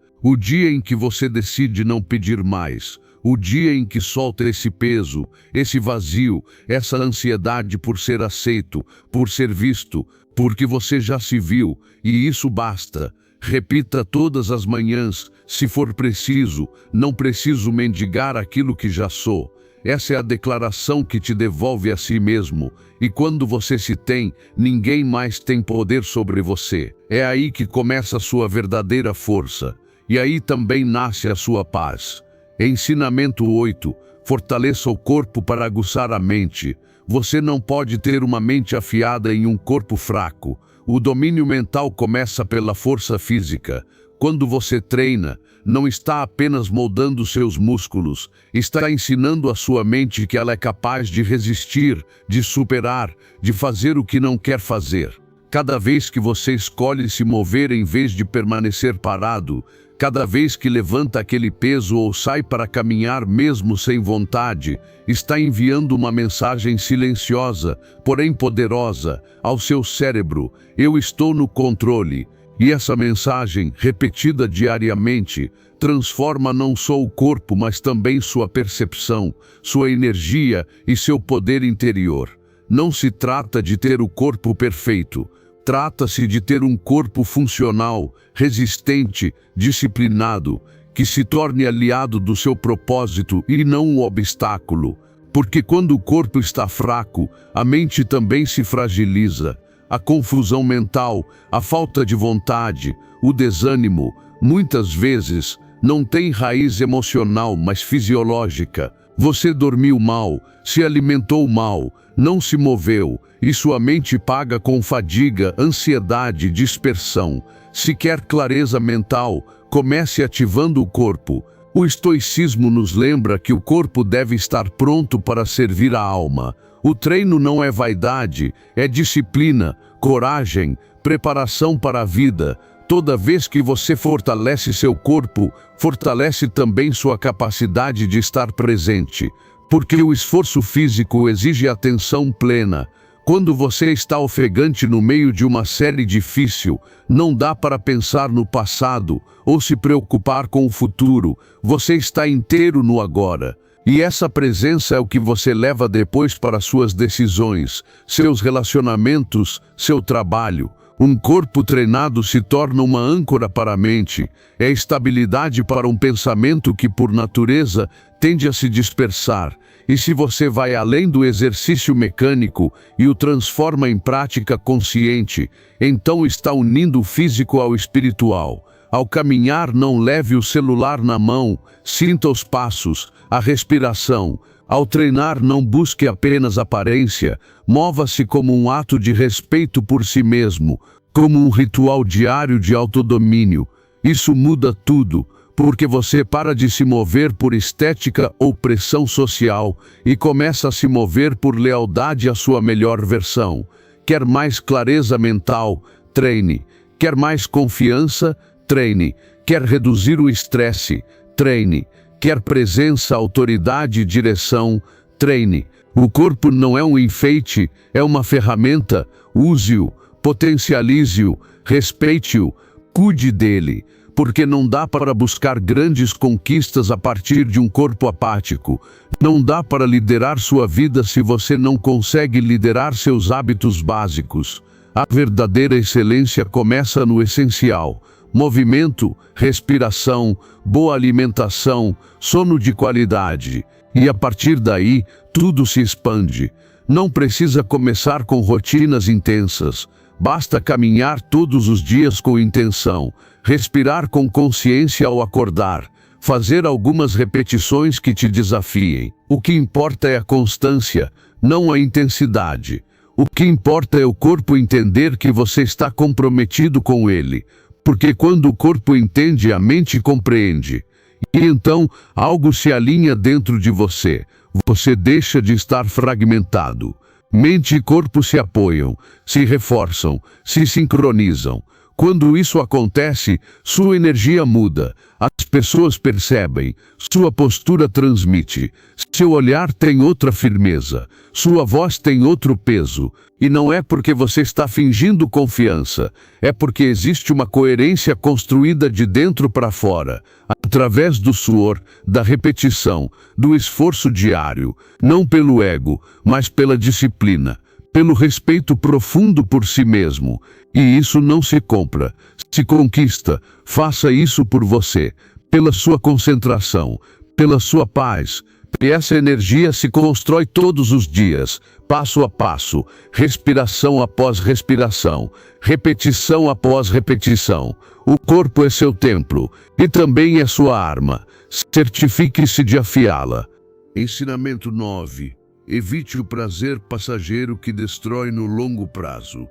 em que você decide não pedir mais. O dia em que solta esse peso, esse vazio, essa ansiedade por ser aceito, por ser visto, porque você já se viu, e isso basta. Repita todas as manhãs, se for preciso, não preciso mendigar aquilo que já sou. Essa é a declaração que te devolve a si mesmo, e quando você se tem, ninguém mais tem poder sobre você. É aí que começa a sua verdadeira força, e aí também nasce a sua paz. Ensinamento 8. Fortaleça o corpo para aguçar a mente. Você não pode ter uma mente afiada em um corpo fraco. O domínio mental começa pela força física. Quando você treina, não está apenas moldando seus músculos, está ensinando a sua mente que ela é capaz de resistir, de superar, de fazer o que não quer fazer. Cada vez que você escolhe se mover em vez de permanecer parado, cada vez que levanta aquele peso ou sai para caminhar mesmo sem vontade, está enviando uma mensagem silenciosa, porém poderosa, ao seu cérebro: eu estou no controle. E essa mensagem, repetida diariamente, transforma não só o corpo, mas também sua percepção, sua energia e seu poder interior. Não se trata de ter o corpo perfeito. Trata-se de ter um corpo funcional, resistente, disciplinado, que se torne aliado do seu propósito e não um obstáculo. Porque quando o corpo está fraco, a mente também se fragiliza. A confusão mental, a falta de vontade, o desânimo, muitas vezes, não tem raiz emocional, mas fisiológica. Você dormiu mal, se alimentou mal, não se moveu, e sua mente paga com fadiga, ansiedade e dispersão. Se quer clareza mental, comece ativando o corpo. O estoicismo nos lembra que o corpo deve estar pronto para servir a alma. O treino não é vaidade, é disciplina, coragem, preparação para a vida. Toda vez que você fortalece seu corpo, fortalece também sua capacidade de estar presente. Porque o esforço físico exige atenção plena. Quando você está ofegante no meio de uma série difícil, não dá para pensar no passado ou se preocupar com o futuro. Você está inteiro no agora. E essa presença é o que você leva depois para suas decisões, seus relacionamentos, seu trabalho. Um corpo treinado se torna uma âncora para a mente, é estabilidade para um pensamento que, por natureza, tende a se dispersar. E se você vai além do exercício mecânico e o transforma em prática consciente, então está unindo o físico ao espiritual. Ao caminhar, não leve o celular na mão, sinta os passos, a respiração. Ao treinar, não busque apenas aparência, mova-se como um ato de respeito por si mesmo, como um ritual diário de autodomínio. Isso muda tudo, porque você para de se mover por estética ou pressão social e começa a se mover por lealdade à sua melhor versão. Quer mais clareza mental? Treine. Quer mais confiança? Treine. Quer reduzir o estresse? Treine. Quer presença, autoridade e direção? Treine. O corpo não é um enfeite, é uma ferramenta. Use-o, potencialize-o, respeite-o, cuide dele, porque não dá para buscar grandes conquistas a partir de um corpo apático. Não dá para liderar sua vida se você não consegue liderar seus hábitos básicos. A verdadeira excelência começa no essencial. Movimento, respiração, boa alimentação, sono de qualidade. E a partir daí, tudo se expande. Não precisa começar com rotinas intensas. Basta caminhar todos os dias com intenção, respirar com consciência ao acordar, fazer algumas repetições que te desafiem. O que importa é a constância, não a intensidade. O que importa é o corpo entender que você está comprometido com ele. Porque quando o corpo entende, a mente compreende. E então, algo se alinha dentro de você. Você deixa de estar fragmentado. Mente e corpo se apoiam, se reforçam, se sincronizam. Quando isso acontece, sua energia muda, as pessoas percebem, sua postura transmite, seu olhar tem outra firmeza, sua voz tem outro peso. E não é porque você está fingindo confiança, é porque existe uma coerência construída de dentro para fora, através do suor, da repetição, do esforço diário, não pelo ego, mas pela disciplina, pelo respeito profundo por si mesmo. E isso não se compra, se conquista. Faça isso por você, pela sua concentração, pela sua paz. E essa energia se constrói todos os dias, passo a passo, respiração após respiração, repetição após repetição. O corpo é seu templo e também é sua arma. Certifique-se de afiá-la. Ensinamento 9. Evite o prazer passageiro que destrói no longo prazo.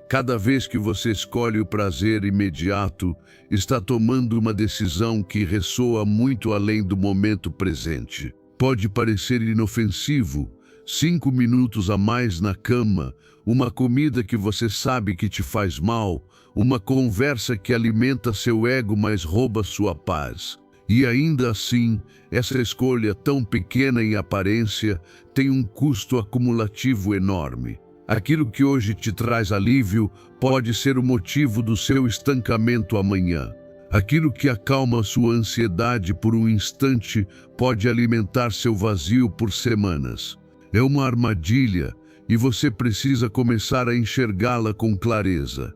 Cada vez que você escolhe o prazer imediato, está tomando uma decisão que ressoa muito além do momento presente. Pode parecer inofensivo, 5 minutos a mais na cama, uma comida que você sabe que te faz mal, uma conversa que alimenta seu ego mas rouba sua paz. E ainda assim, essa escolha tão pequena em aparência tem um custo acumulativo enorme. Aquilo que hoje te traz alívio pode ser o motivo do seu estancamento amanhã. Aquilo que acalma sua ansiedade por um instante pode alimentar seu vazio por semanas. É uma armadilha e você precisa começar a enxergá-la com clareza.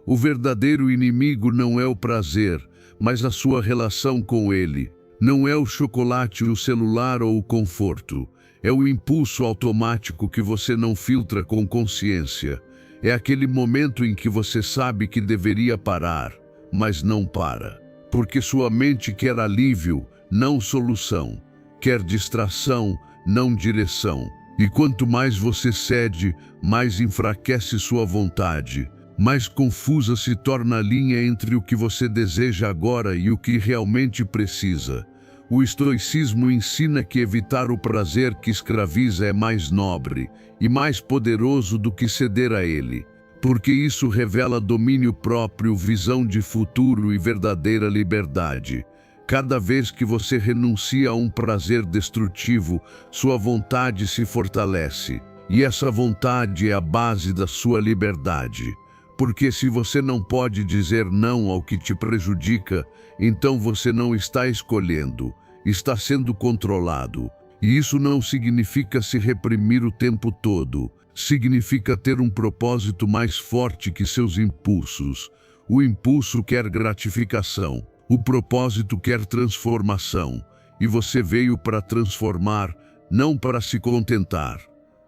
O verdadeiro inimigo não é o prazer, mas a sua relação com ele. Não é o chocolate, o celular ou o conforto. É o impulso automático que você não filtra com consciência. É aquele momento em que você sabe que deveria parar, mas não para. Porque sua mente quer alívio, não solução. Quer distração, não direção. E quanto mais você cede, mais enfraquece sua vontade. Mais confusa se torna a linha entre o que você deseja agora e o que realmente precisa. O estoicismo ensina que evitar o prazer que escraviza é mais nobre e mais poderoso do que ceder a ele, porque isso revela domínio próprio, visão de futuro e verdadeira liberdade. Cada vez que você renuncia a um prazer destrutivo, sua vontade se fortalece, e essa vontade é a base da sua liberdade. Porque se você não pode dizer não ao que te prejudica, então você não está escolhendo, está sendo controlado. E isso não significa se reprimir o tempo todo. significa ter um propósito mais forte que seus impulsos. O impulso quer gratificação, o propósito quer transformação, e você veio para transformar, não para se contentar.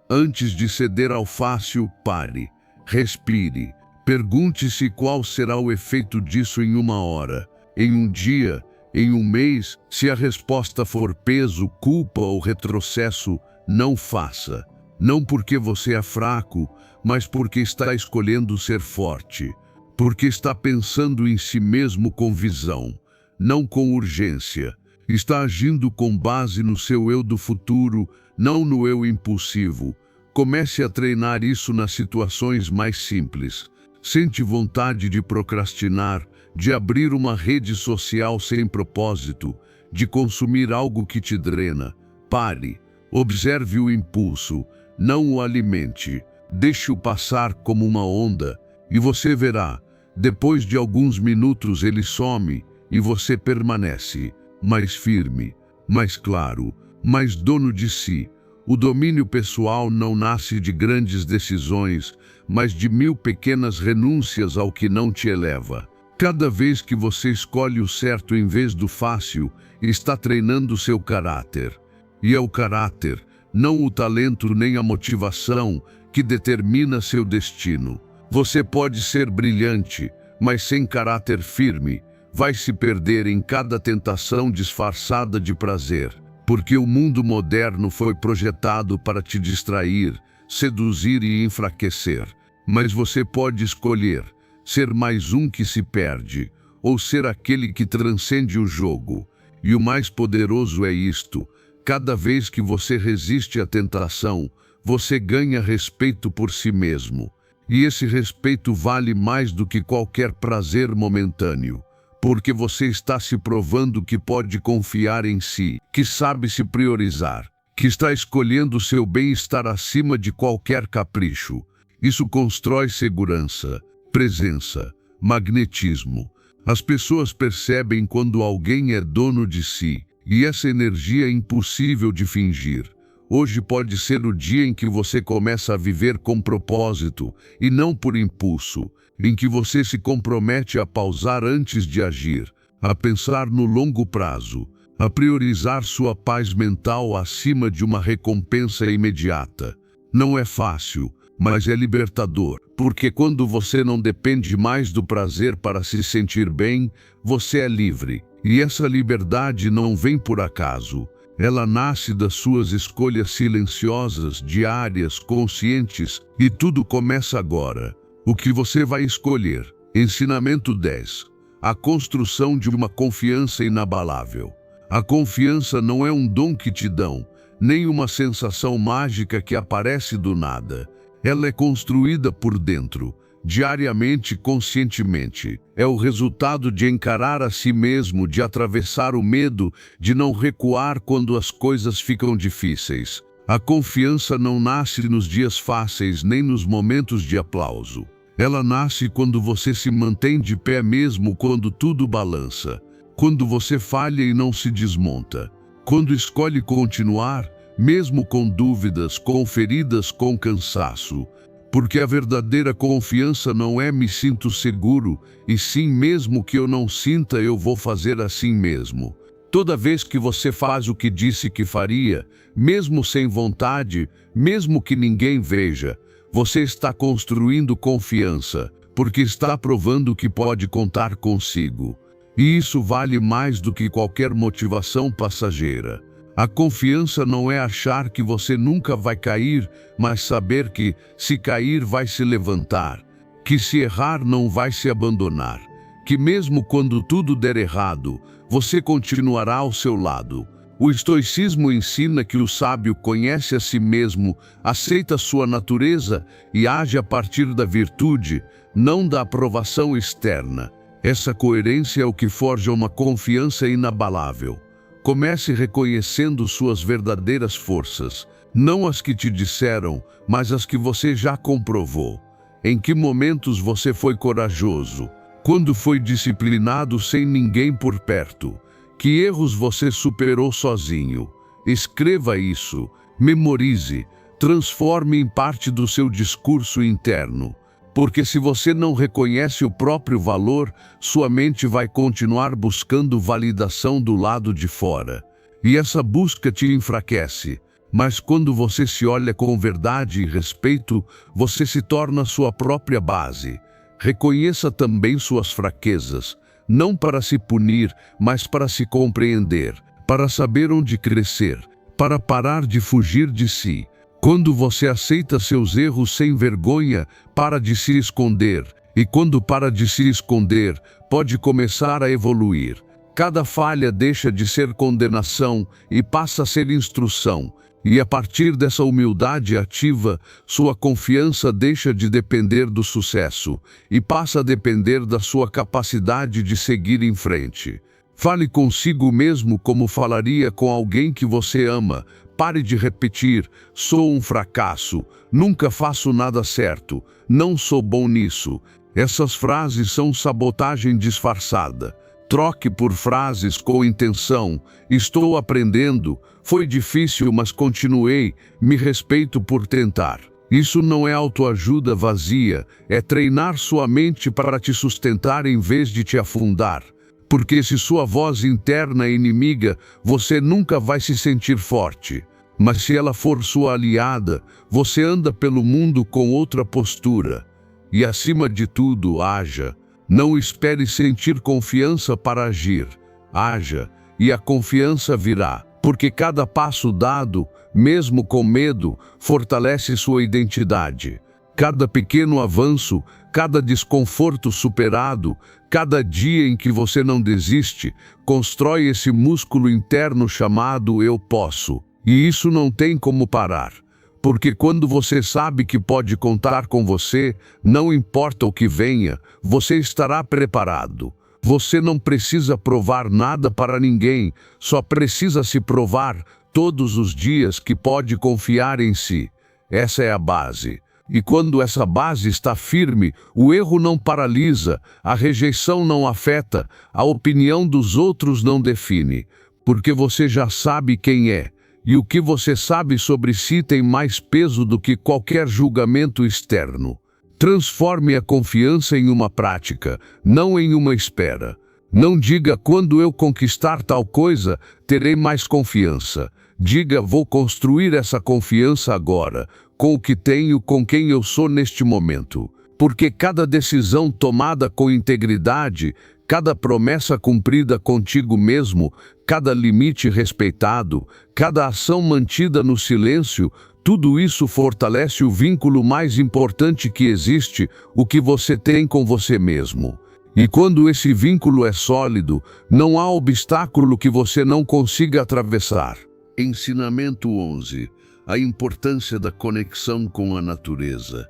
Antes de ceder ao fácil, pare, respire, pergunte-se qual será o efeito disso em 1 hora, em um dia, em um mês. Se a resposta for peso, culpa ou retrocesso, não faça. Não porque você é fraco, mas porque está escolhendo ser forte. Porque está pensando em si mesmo com visão, não com urgência. Está agindo com base no seu eu do futuro, não no eu impulsivo. Comece a treinar isso nas situações mais simples. Sente vontade de procrastinar, de abrir uma rede social sem propósito, de consumir algo que te drena. Pare, observe o impulso, não o alimente. Deixe-o passar como uma onda, e você verá. Depois de alguns minutos ele some, e você permanece, mais firme, mais claro, mais dono de si. O domínio pessoal não nasce de grandes decisões, mas de 1000 pequenas renúncias ao que não te eleva. Cada vez que você escolhe o certo em vez do fácil, está treinando seu caráter. E é o caráter, não o talento nem a motivação, que determina seu destino. Você pode ser brilhante, mas sem caráter firme, vai se perder em cada tentação disfarçada de prazer. Porque o mundo moderno foi projetado para te distrair, seduzir e enfraquecer. Mas você pode escolher ser mais um que se perde, ou ser aquele que transcende o jogo. E o mais poderoso é isto: cada vez que você resiste à tentação, você ganha respeito por si mesmo. E esse respeito vale mais do que qualquer prazer momentâneo. Porque você está se provando que pode confiar em si, que sabe se priorizar, que está escolhendo seu bem-estar acima de qualquer capricho. Isso constrói segurança, presença, magnetismo. As pessoas percebem quando alguém é dono de si, e essa energia é impossível de fingir. Hoje pode ser o dia em que você começa a viver com propósito, e não por impulso, em que você se compromete a pausar antes de agir, a pensar no longo prazo, a priorizar sua paz mental acima de uma recompensa imediata. Não é fácil, mas é libertador, porque quando você não depende mais do prazer para se sentir bem, você é livre. E essa liberdade não vem por acaso. Ela nasce das suas escolhas silenciosas, diárias, conscientes, e tudo começa agora. O que você vai escolher? Ensinamento 10. A construção de uma confiança inabalável. A confiança não é um dom que te dão, nem uma sensação mágica que aparece do nada. Ela é construída por dentro, diariamente, conscientemente. É o resultado de encarar a si mesmo, de atravessar o medo, de não recuar quando as coisas ficam difíceis. A confiança não nasce nos dias fáceis nem nos momentos de aplauso. Ela nasce quando você se mantém de pé mesmo quando tudo balança. Quando você falha e não se desmonta. Quando escolhe continuar, mesmo com dúvidas, com feridas, com cansaço. Porque a verdadeira confiança não é me sinto seguro, e sim mesmo que eu não sinta eu vou fazer assim mesmo. Toda vez que você faz o que disse que faria, mesmo sem vontade, mesmo que ninguém veja, você está construindo confiança, porque está provando que pode contar consigo. E isso vale mais do que qualquer motivação passageira. A confiança não é achar que você nunca vai cair, mas saber que, se cair, vai se levantar. Que se errar, não vai se abandonar. Que mesmo quando tudo der errado, você continuará ao seu lado. O estoicismo ensina que o sábio conhece a si mesmo, aceita sua natureza e age a partir da virtude, não da aprovação externa. Essa coerência é o que forja uma confiança inabalável. Comece reconhecendo suas verdadeiras forças, não as que te disseram, mas as que você já comprovou. Em que momentos você foi corajoso? Quando foi disciplinado sem ninguém por perto? Que erros você superou sozinho? Escreva isso, memorize, Transforme em parte do seu discurso interno. Porque se você não reconhece o próprio valor, sua mente vai continuar buscando validação do lado de fora. E essa busca te enfraquece. Mas quando você se olha com verdade e respeito, você se torna sua própria base. Reconheça também suas fraquezas, não para se punir, mas para se compreender, para saber onde crescer, para parar de fugir de si. Quando você aceita seus erros sem vergonha, para de se esconder. E quando para de se esconder, pode começar a evoluir. Cada falha deixa de ser condenação e passa a ser instrução. E a partir dessa humildade ativa, sua confiança deixa de depender do sucesso e passa a depender da sua capacidade de seguir em frente. Fale consigo mesmo como falaria com alguém que você ama. Pare de repetir: sou um fracasso, nunca faço nada certo, não sou bom nisso. Essas frases são sabotagem disfarçada. Troque por frases com intenção: estou aprendendo, foi difícil, mas continuei, me respeito por tentar. Isso não é autoajuda vazia, é treinar sua mente para te sustentar em vez de te afundar. Porque se sua voz interna é inimiga, você nunca vai se sentir forte. Mas se ela for sua aliada, você anda pelo mundo com outra postura. E acima de tudo, haja. Não espere sentir confiança para agir. Haja, e a confiança virá. Porque cada passo dado, mesmo com medo, fortalece sua identidade. Cada pequeno avanço, cada desconforto superado, cada dia em que você não desiste, constrói esse músculo interno chamado eu posso. E isso não tem como parar. Porque quando você sabe que pode contar com você, não importa o que venha, você estará preparado. Você não precisa provar nada para ninguém, só precisa se provar todos os dias que pode confiar em si. Essa é a base. E quando essa base está firme, o erro não paralisa, a rejeição não afeta, a opinião dos outros não define. Porque você já sabe quem é. E o que você sabe sobre si tem mais peso do que qualquer julgamento externo. Transforme a confiança em uma prática, não em uma espera. Não diga: quando eu conquistar tal coisa, terei mais confiança. Diga: vou construir essa confiança agora, com o que tenho, com quem eu sou neste momento. Porque cada decisão tomada com integridade, cada promessa cumprida contigo mesmo, cada limite respeitado, cada ação mantida no silêncio, tudo isso fortalece o vínculo mais importante que existe, o que você tem com você mesmo. E quando esse vínculo é sólido, não há obstáculo que você não consiga atravessar. Ensinamento 11. A importância da conexão com a natureza.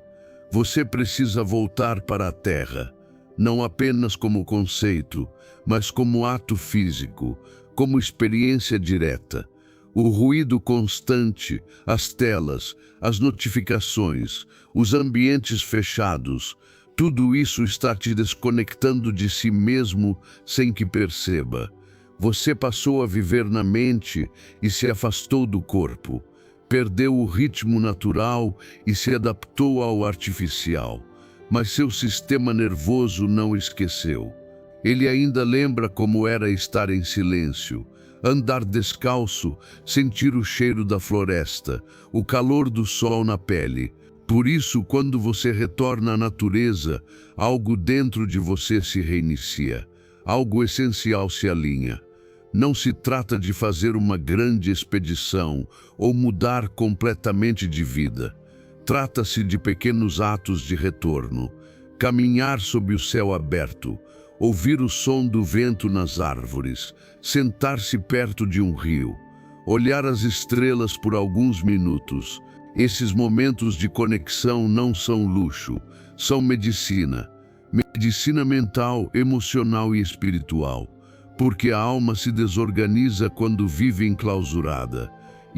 Você precisa voltar para a terra, não apenas como conceito, mas como ato físico, como experiência direta. O ruído constante, as telas, as notificações, os ambientes fechados, tudo isso está te desconectando de si mesmo sem que perceba. Você passou a viver na mente e se afastou do corpo. Perdeu o ritmo natural e se adaptou ao artificial. Mas seu sistema nervoso não esqueceu. Ele ainda lembra como era estar em silêncio, andar descalço, sentir o cheiro da floresta, o calor do sol na pele. Por isso, quando você retorna à natureza, algo dentro de você se reinicia, algo essencial se alinha. Não se trata de fazer uma grande expedição ou mudar completamente de vida. Trata-se de pequenos atos de retorno, caminhar sob o céu aberto, ouvir o som do vento nas árvores, sentar-se perto de um rio, olhar as estrelas por alguns minutos. Esses momentos de conexão não são luxo, são medicina. Medicina mental, emocional e espiritual. Porque a alma se desorganiza quando vive enclausurada,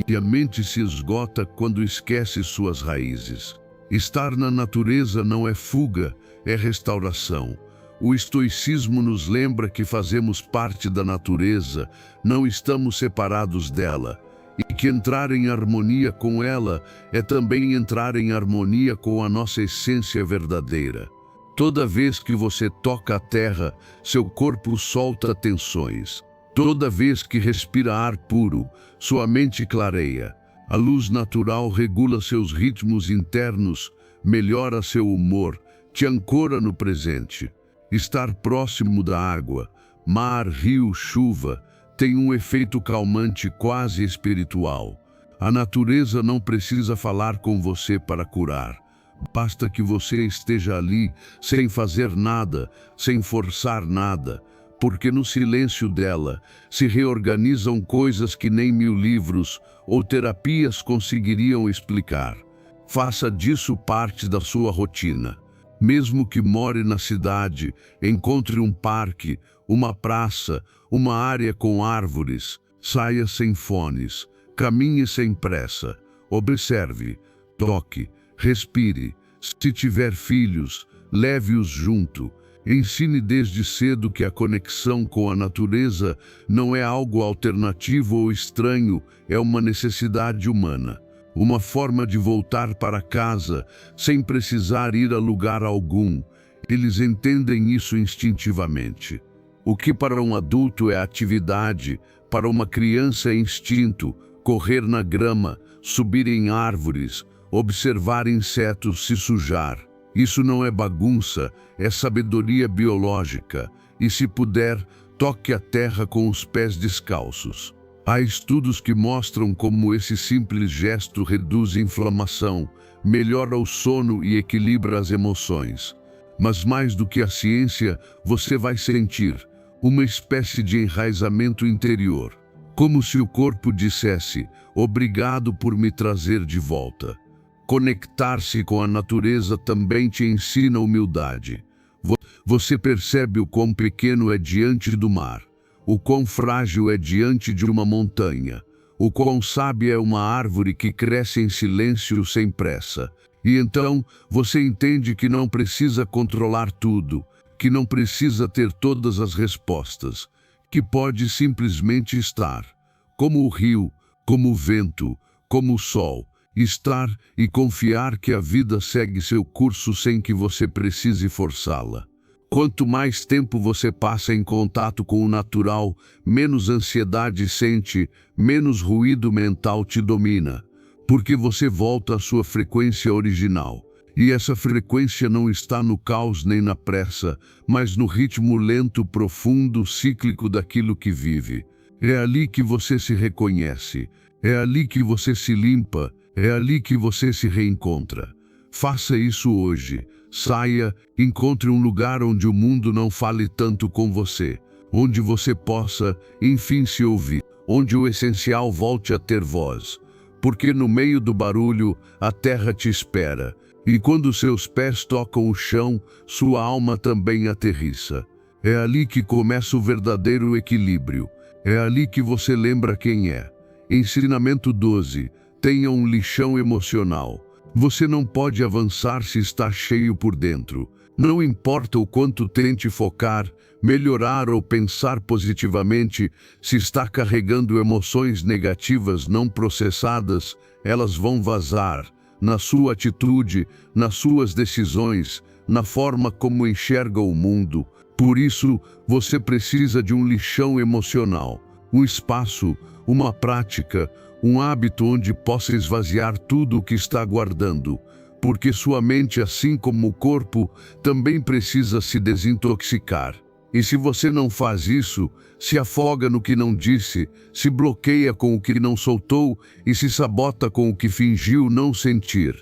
e a mente se esgota quando esquece suas raízes. Estar na natureza não é fuga, é restauração. O estoicismo nos lembra que fazemos parte da natureza, não estamos separados dela. e que entrar em harmonia com ela é também entrar em harmonia com a nossa essência verdadeira. Toda vez que você toca a terra, seu corpo solta tensões. Toda vez que respira ar puro, sua mente clareia. A luz natural regula seus ritmos internos, melhora seu humor, te ancora no presente. Estar próximo da água, mar, rio, chuva, tem um efeito calmante quase espiritual. A natureza não precisa falar com você para curar. Basta que você esteja ali, sem fazer nada, sem forçar nada, porque no silêncio dela se reorganizam coisas que nem 1000 livros ou terapias conseguiriam explicar. Faça disso parte da sua rotina. Mesmo que more na cidade, encontre um parque, uma praça, uma área com árvores, saia sem fones, caminhe sem pressa, observe, toque, respire. Se tiver filhos, leve-os junto. Ensine desde cedo que a conexão com a natureza não é algo alternativo ou estranho, é uma necessidade humana. Uma forma de voltar para casa sem precisar ir a lugar algum. Eles entendem isso instintivamente. O que para um adulto é atividade, para uma criança é instinto, correr na grama, subir em árvores, observar insetos se sujar. Isso não é bagunça, é sabedoria biológica. E se puder, toque a terra com os pés descalços. Há estudos que mostram como esse simples gesto reduz inflamação, melhora o sono e equilibra as emoções. Mas mais do que a ciência, você vai sentir uma espécie de enraizamento interior. Como se o corpo dissesse, obrigado por me trazer de volta. Conectar-se com a natureza também te ensina humildade. Você percebe o quão pequeno é diante do mar, o quão frágil é diante de uma montanha, o quão sábia é uma árvore que cresce em silêncio sem pressa. E então você entende que não precisa controlar tudo, que não precisa ter todas as respostas, que pode simplesmente estar, como o rio, como o vento, como o sol. Estar e confiar que a vida segue seu curso sem que você precise forçá-la. Quanto mais tempo você passa em contato com o natural, menos ansiedade sente, menos ruído mental te domina, porque você volta à sua frequência original. E essa frequência não está no caos nem na pressa, mas no ritmo lento, profundo, cíclico daquilo que vive. É ali que você se reconhece, é ali que você se limpa, é ali que você se reencontra. Faça isso hoje. Saia, encontre um lugar onde o mundo não fale tanto com você, onde você possa, enfim, se ouvir, onde o essencial volte a ter voz. Porque no meio do barulho, a terra te espera, e quando seus pés tocam o chão, sua alma também aterrissa. É ali que começa o verdadeiro equilíbrio. É ali que você lembra quem é. Ensinamento 12. Tenha um lixão emocional. Você não pode avançar se está cheio por dentro. Não importa o quanto tente focar, melhorar ou pensar positivamente, se está carregando emoções negativas não processadas, elas vão vazar. Na sua atitude, nas suas decisões, na forma como enxerga o mundo. Por isso, você precisa de um lixão emocional. Um espaço, uma prática, um hábito onde possa esvaziar tudo o que está guardando, porque sua mente, assim como o corpo, também precisa se desintoxicar. E se você não faz isso, se afoga no que não disse, se bloqueia com o que não soltou e se sabota com o que fingiu não sentir.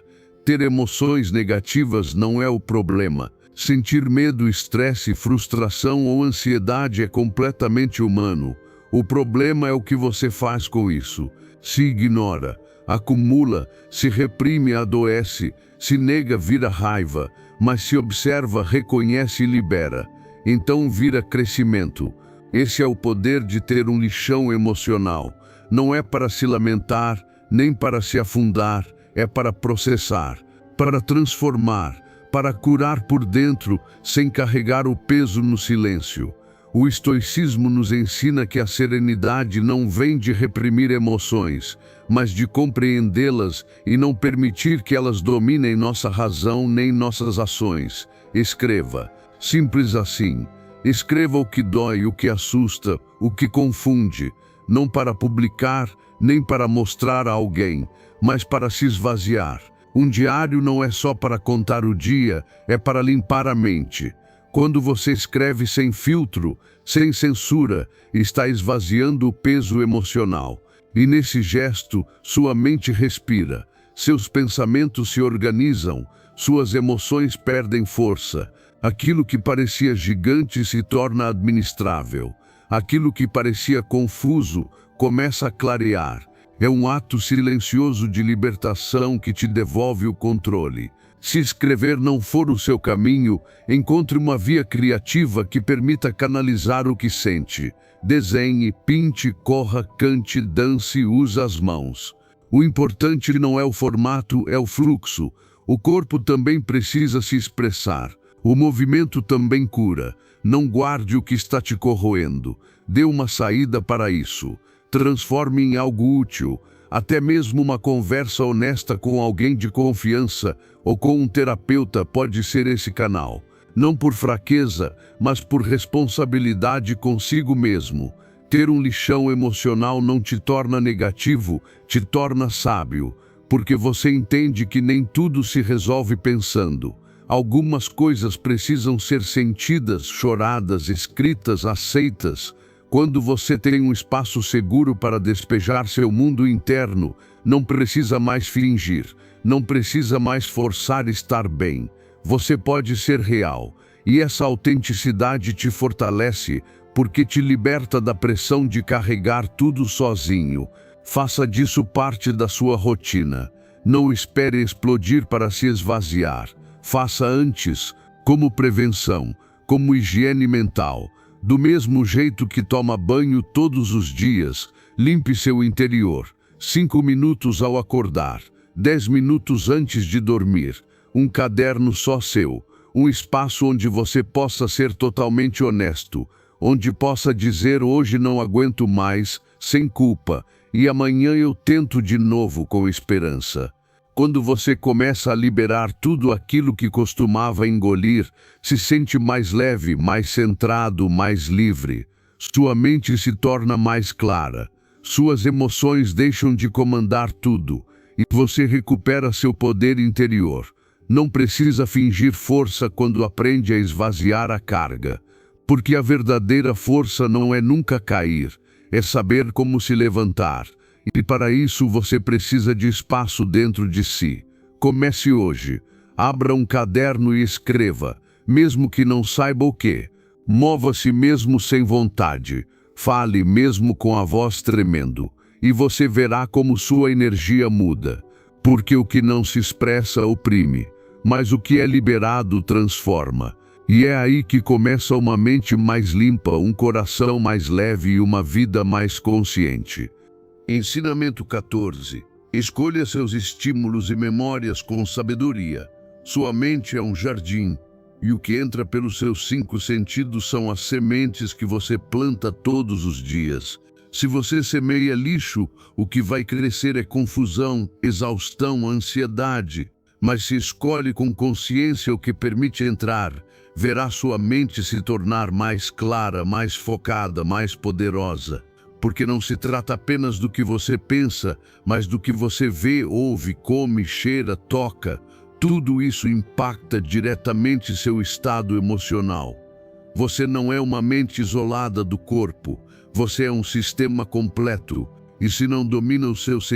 Ter emoções negativas não é o problema. Sentir medo, estresse, frustração ou ansiedade é completamente humano. O problema é o que você faz com isso. Se ignora, acumula, se reprime, adoece, se nega, vira raiva, mas se observa, reconhece e libera. Então vira crescimento. Esse é o poder de ter um lixão emocional. Não é para se lamentar, nem para se afundar, é para processar, para transformar, para curar por dentro, sem carregar o peso no silêncio. O estoicismo nos ensina que a serenidade não vem de reprimir emoções, mas de compreendê-las e não permitir que elas dominem nossa razão nem nossas ações. Escreva. Simples assim. Escreva o que dói, o que assusta, o que confunde, não para publicar, nem para mostrar a alguém, mas para se esvaziar. Um diário não é só para contar o dia, é para limpar a mente. Quando você escreve sem filtro, sem censura, está esvaziando o peso emocional. E nesse gesto, sua mente respira, seus pensamentos se organizam, suas emoções perdem força. Aquilo que parecia gigante se torna administrável. Aquilo que parecia confuso começa a clarear. É um ato silencioso de libertação que te devolve o controle. Se escrever não for o seu caminho, encontre uma via criativa que permita canalizar o que sente. Desenhe, pinte, corra, cante, dance, use as mãos. O importante não é o formato, é o fluxo. O corpo também precisa se expressar. O movimento também cura. Não guarde o que está te corroendo. Dê uma saída para isso. Transforme em algo útil. Até mesmo uma conversa honesta com alguém de confiança ou com um terapeuta pode ser esse canal. Não por fraqueza, mas por responsabilidade consigo mesmo. Ter um lixão emocional não te torna negativo, te torna sábio, porque você entende que nem tudo se resolve pensando. Algumas coisas precisam ser sentidas, choradas, escritas, aceitas. Quando você tem um espaço seguro para despejar seu mundo interno, não precisa mais fingir, não precisa mais forçar estar bem. Você pode ser real, e essa autenticidade te fortalece, porque te liberta da pressão de carregar tudo sozinho. Faça disso parte da sua rotina. Não espere explodir para se esvaziar. Faça antes, como prevenção, como higiene mental. Do mesmo jeito que toma banho todos os dias, limpe seu interior. 5 minutos ao acordar, 10 minutos antes de dormir. Um caderno só seu. Um espaço onde você possa ser totalmente honesto. Onde possa dizer hoje não aguento mais, sem culpa, e amanhã eu tento de novo com esperança. Quando você começa a liberar tudo aquilo que costumava engolir, se sente mais leve, mais centrado, mais livre. Sua mente se torna mais clara. Suas emoções deixam de comandar tudo, e você recupera seu poder interior. Não precisa fingir força quando aprende a esvaziar a carga, porque a verdadeira força não é nunca cair, é saber como se levantar. E para isso você precisa de espaço dentro de si. Comece hoje. Abra um caderno e escreva, mesmo que não saiba o quê. Mova-se mesmo sem vontade. Fale mesmo com a voz tremendo. E você verá como sua energia muda. Porque o que não se expressa oprime, mas o que é liberado transforma. E é aí que começa uma mente mais limpa, um coração mais leve e uma vida mais consciente. Ensinamento 14. Escolha seus estímulos e memórias com sabedoria. Sua mente é um jardim, e o que entra pelos seus 5 sentidos são as sementes que você planta todos os dias. Se você semeia lixo, o que vai crescer é confusão, exaustão, ansiedade. Mas se escolhe com consciência o que permite entrar, verá sua mente se tornar mais clara, mais focada, mais poderosa. Porque não se trata apenas do que você pensa, mas do que você vê, ouve, come, cheira, toca. Tudo isso impacta diretamente seu estado emocional. Você não é uma mente isolada do corpo, você é um sistema completo. E se não domina os seus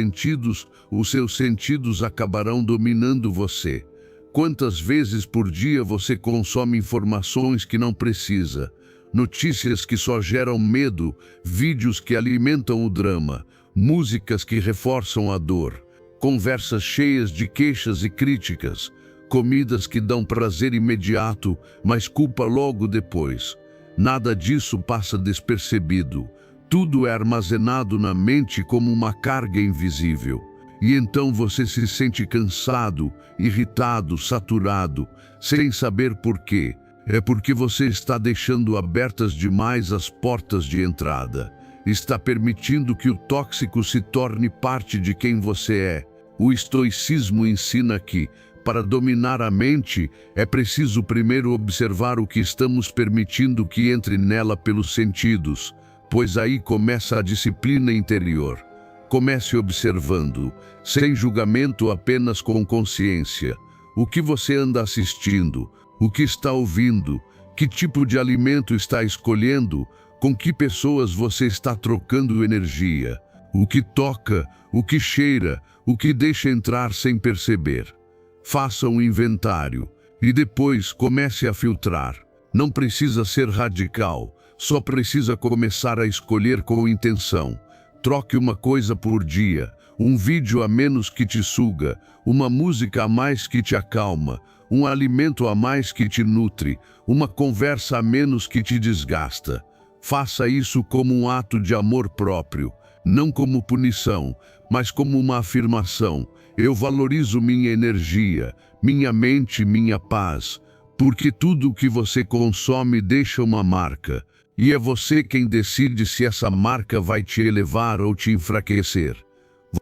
sentidos acabarão dominando você. Quantas vezes por dia você consome informações que não precisa? Notícias que só geram medo, vídeos que alimentam o drama, músicas que reforçam a dor, conversas cheias de queixas e críticas, comidas que dão prazer imediato, mas culpa logo depois. Nada disso passa despercebido. Tudo é armazenado na mente como uma carga invisível. E então você se sente cansado, irritado, saturado, sem saber por quê. É porque você está deixando abertas demais as portas de entrada. Está permitindo que o tóxico se torne parte de quem você é. O estoicismo ensina que, para dominar a mente, é preciso primeiro observar o que estamos permitindo que entre nela pelos sentidos, pois aí começa a disciplina interior. Comece observando, sem julgamento, apenas com consciência. O que você anda assistindo, o que está ouvindo, que tipo de alimento está escolhendo, com que pessoas você está trocando energia, o que toca, o que cheira, o que deixa entrar sem perceber. Faça um inventário e depois comece a filtrar. Não precisa ser radical, só precisa começar a escolher com intenção. Troque uma coisa por dia, um vídeo a menos que te suga, uma música a mais que te acalma, um alimento a mais que te nutre, uma conversa a menos que te desgasta. Faça isso como um ato de amor próprio, não como punição, mas como uma afirmação. Eu valorizo minha energia, minha mente, minha paz, porque tudo o que você consome deixa uma marca, e é você quem decide se essa marca vai te elevar ou te enfraquecer.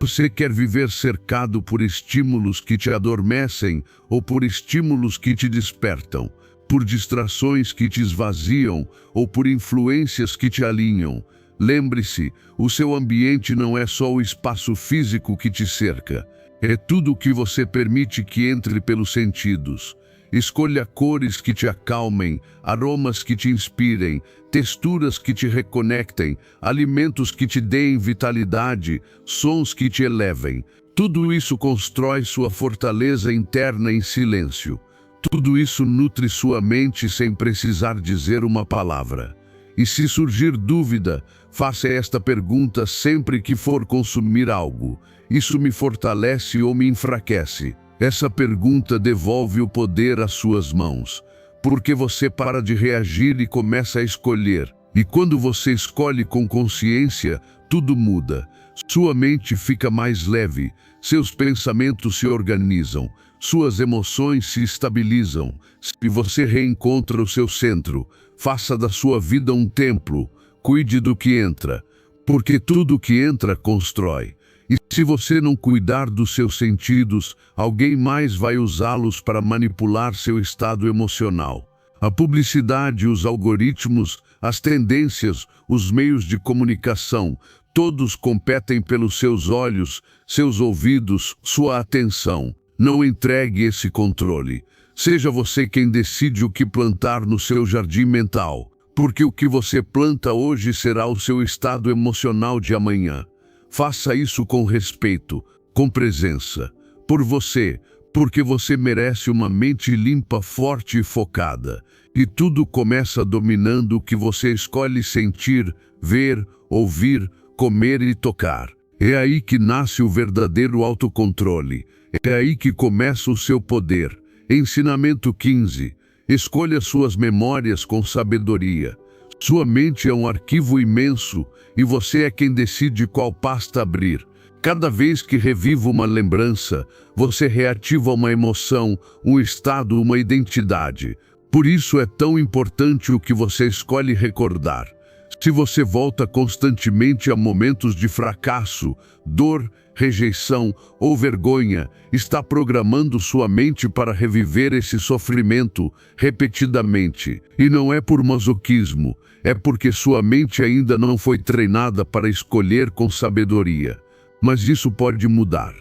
Você quer viver cercado por estímulos que te adormecem ou por estímulos que te despertam, por distrações que te esvaziam ou por influências que te alinham? Lembre-se, o seu ambiente não é só o espaço físico que te cerca, é tudo o que você permite que entre pelos sentidos. Escolha cores que te acalmem, aromas que te inspirem, texturas que te reconectem, alimentos que te deem vitalidade, sons que te elevem. Tudo isso constrói sua fortaleza interna em silêncio. Tudo isso nutre sua mente sem precisar dizer uma palavra. E se surgir dúvida, faça esta pergunta sempre que for consumir algo: isso me fortalece ou me enfraquece? Essa pergunta devolve o poder às suas mãos, porque você para de reagir e começa a escolher. E quando você escolhe com consciência, tudo muda. Sua mente fica mais leve, seus pensamentos se organizam, suas emoções se estabilizam, e você reencontra o seu centro. Faça da sua vida um templo, cuide do que entra, porque tudo que entra constrói. E se você não cuidar dos seus sentidos, alguém mais vai usá-los para manipular seu estado emocional. A publicidade, os algoritmos, as tendências, os meios de comunicação, todos competem pelos seus olhos, seus ouvidos, sua atenção. Não entregue esse controle. Seja você quem decide o que plantar no seu jardim mental, porque o que você planta hoje será o seu estado emocional de amanhã. Faça isso com respeito, com presença, por você, porque você merece uma mente limpa, forte e focada. E tudo começa dominando o que você escolhe sentir, ver, ouvir, comer e tocar. É aí que nasce o verdadeiro autocontrole. É aí que começa o seu poder. Ensinamento 15. Escolha suas memórias com sabedoria. Sua mente é um arquivo imenso e você é quem decide qual pasta abrir. Cada vez que reviva uma lembrança, você reativa uma emoção, um estado, uma identidade. Por isso é tão importante o que você escolhe recordar. Se você volta constantemente a momentos de fracasso, dor, rejeição ou vergonha, está programando sua mente para reviver esse sofrimento repetidamente. E não é por masoquismo, é porque sua mente ainda não foi treinada para escolher com sabedoria. Mas isso pode mudar.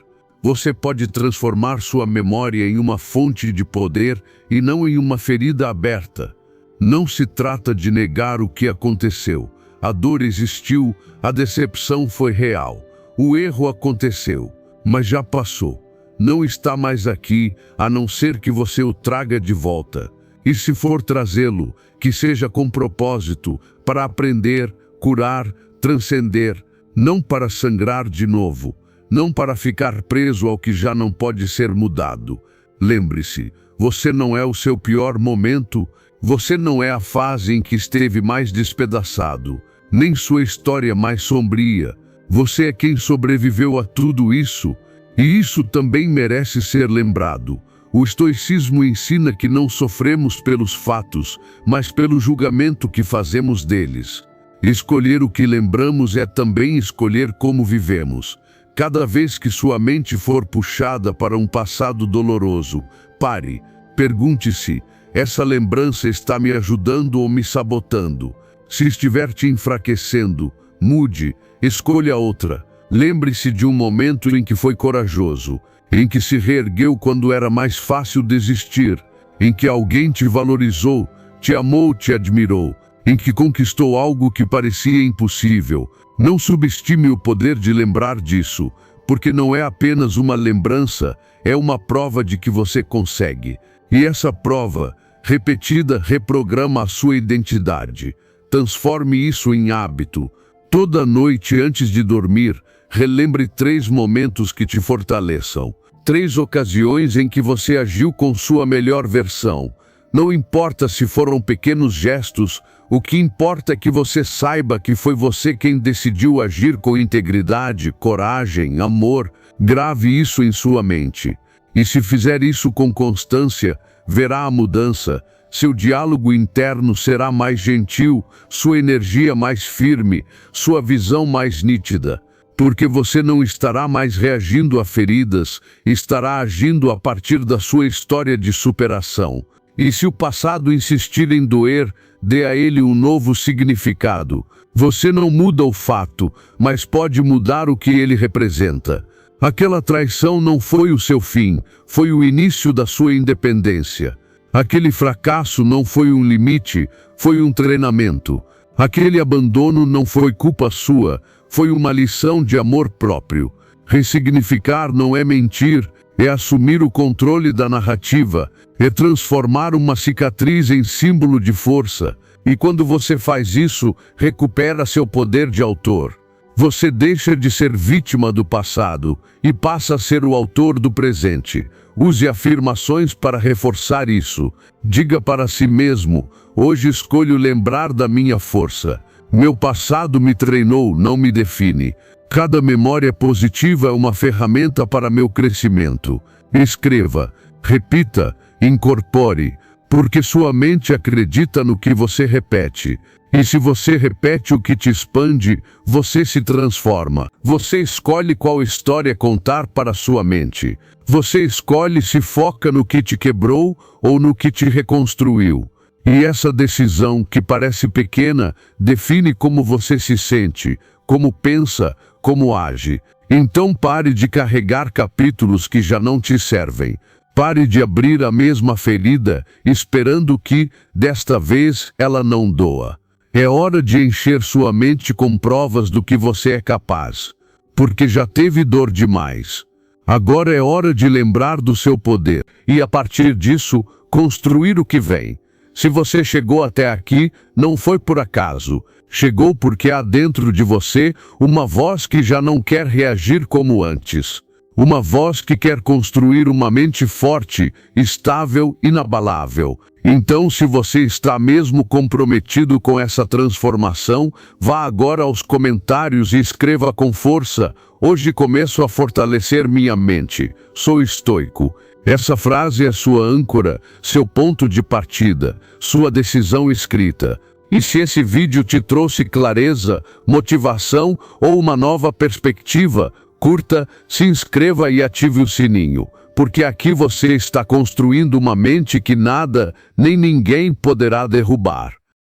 Você pode transformar sua memória em uma fonte de poder e não em uma ferida aberta. Não se trata de negar o que aconteceu. A dor existiu, a decepção foi real. O erro aconteceu, mas já passou. Não está mais aqui, a não ser que você o traga de volta. E se for trazê-lo, que seja com propósito, para aprender, curar, transcender, não para sangrar de novo, não para ficar preso ao que já não pode ser mudado. Lembre-se, você não é o seu pior momento, você não é a fase em que esteve mais despedaçado, nem sua história mais sombria. Você é quem sobreviveu a tudo isso, e isso também merece ser lembrado. O estoicismo ensina que não sofremos pelos fatos, mas pelo julgamento que fazemos deles. Escolher o que lembramos é também escolher como vivemos. Cada vez que sua mente for puxada para um passado doloroso, pare, pergunte-se: essa lembrança está me ajudando ou me sabotando? Se estiver te enfraquecendo, mude, escolha outra. Lembre-se de um momento em que foi corajoso, em que se reergueu quando era mais fácil desistir, em que alguém te valorizou, te amou, te admirou, em que conquistou algo que parecia impossível. Não subestime o poder de lembrar disso, porque não é apenas uma lembrança, é uma prova de que você consegue. E essa prova, repetida, reprograma a sua identidade. Transforme isso em hábito. Toda noite antes de dormir, relembre 3 momentos que te fortaleçam. 3 ocasiões em que você agiu com sua melhor versão. Não importa se foram pequenos gestos, o que importa é que você saiba que foi você quem decidiu agir com integridade, coragem, amor. Grave isso em sua mente. E se fizer isso com constância, verá a mudança. Seu diálogo interno será mais gentil, sua energia mais firme, sua visão mais nítida. Porque você não estará mais reagindo a feridas, estará agindo a partir da sua história de superação. E se o passado insistir em doer, dê a ele um novo significado. Você não muda o fato, mas pode mudar o que ele representa. Aquela traição não foi o seu fim, foi o início da sua independência. Aquele fracasso não foi um limite, foi um treinamento. Aquele abandono não foi culpa sua, foi uma lição de amor próprio. Ressignificar não é mentir, é assumir o controle da narrativa, é transformar uma cicatriz em símbolo de força. E quando você faz isso, recupera seu poder de autor. Você deixa de ser vítima do passado e passa a ser o autor do presente. Use afirmações para reforçar isso. Diga para si mesmo: hoje escolho lembrar da minha força. Meu passado me treinou, não me define. Cada memória positiva é uma ferramenta para meu crescimento. Escreva, repita, incorpore, porque sua mente acredita no que você repete. E se você repete o que te expande, você se transforma. Você escolhe qual história contar para sua mente. Você escolhe se foca no que te quebrou ou no que te reconstruiu. E essa decisão, que parece pequena, define como você se sente, como pensa, como age. Então pare de carregar capítulos que já não te servem. Pare de abrir a mesma ferida, esperando que, desta vez, ela não doa. É hora de encher sua mente com provas do que você é capaz, porque já teve dor demais. Agora é hora de lembrar do seu poder e, a partir disso, construir o que vem. Se você chegou até aqui, não foi por acaso. Chegou porque há dentro de você uma voz que já não quer reagir como antes. Uma voz que quer construir uma mente forte, estável, inabalável. Então, se você está mesmo comprometido com essa transformação, vá agora aos comentários e escreva com força: hoje começo a fortalecer minha mente. Sou estoico. Essa frase é sua âncora, seu ponto de partida, sua decisão escrita. E se esse vídeo te trouxe clareza, motivação ou uma nova perspectiva, curta, se inscreva e ative o sininho, porque aqui você está construindo uma mente que nada, nem ninguém poderá derrubar.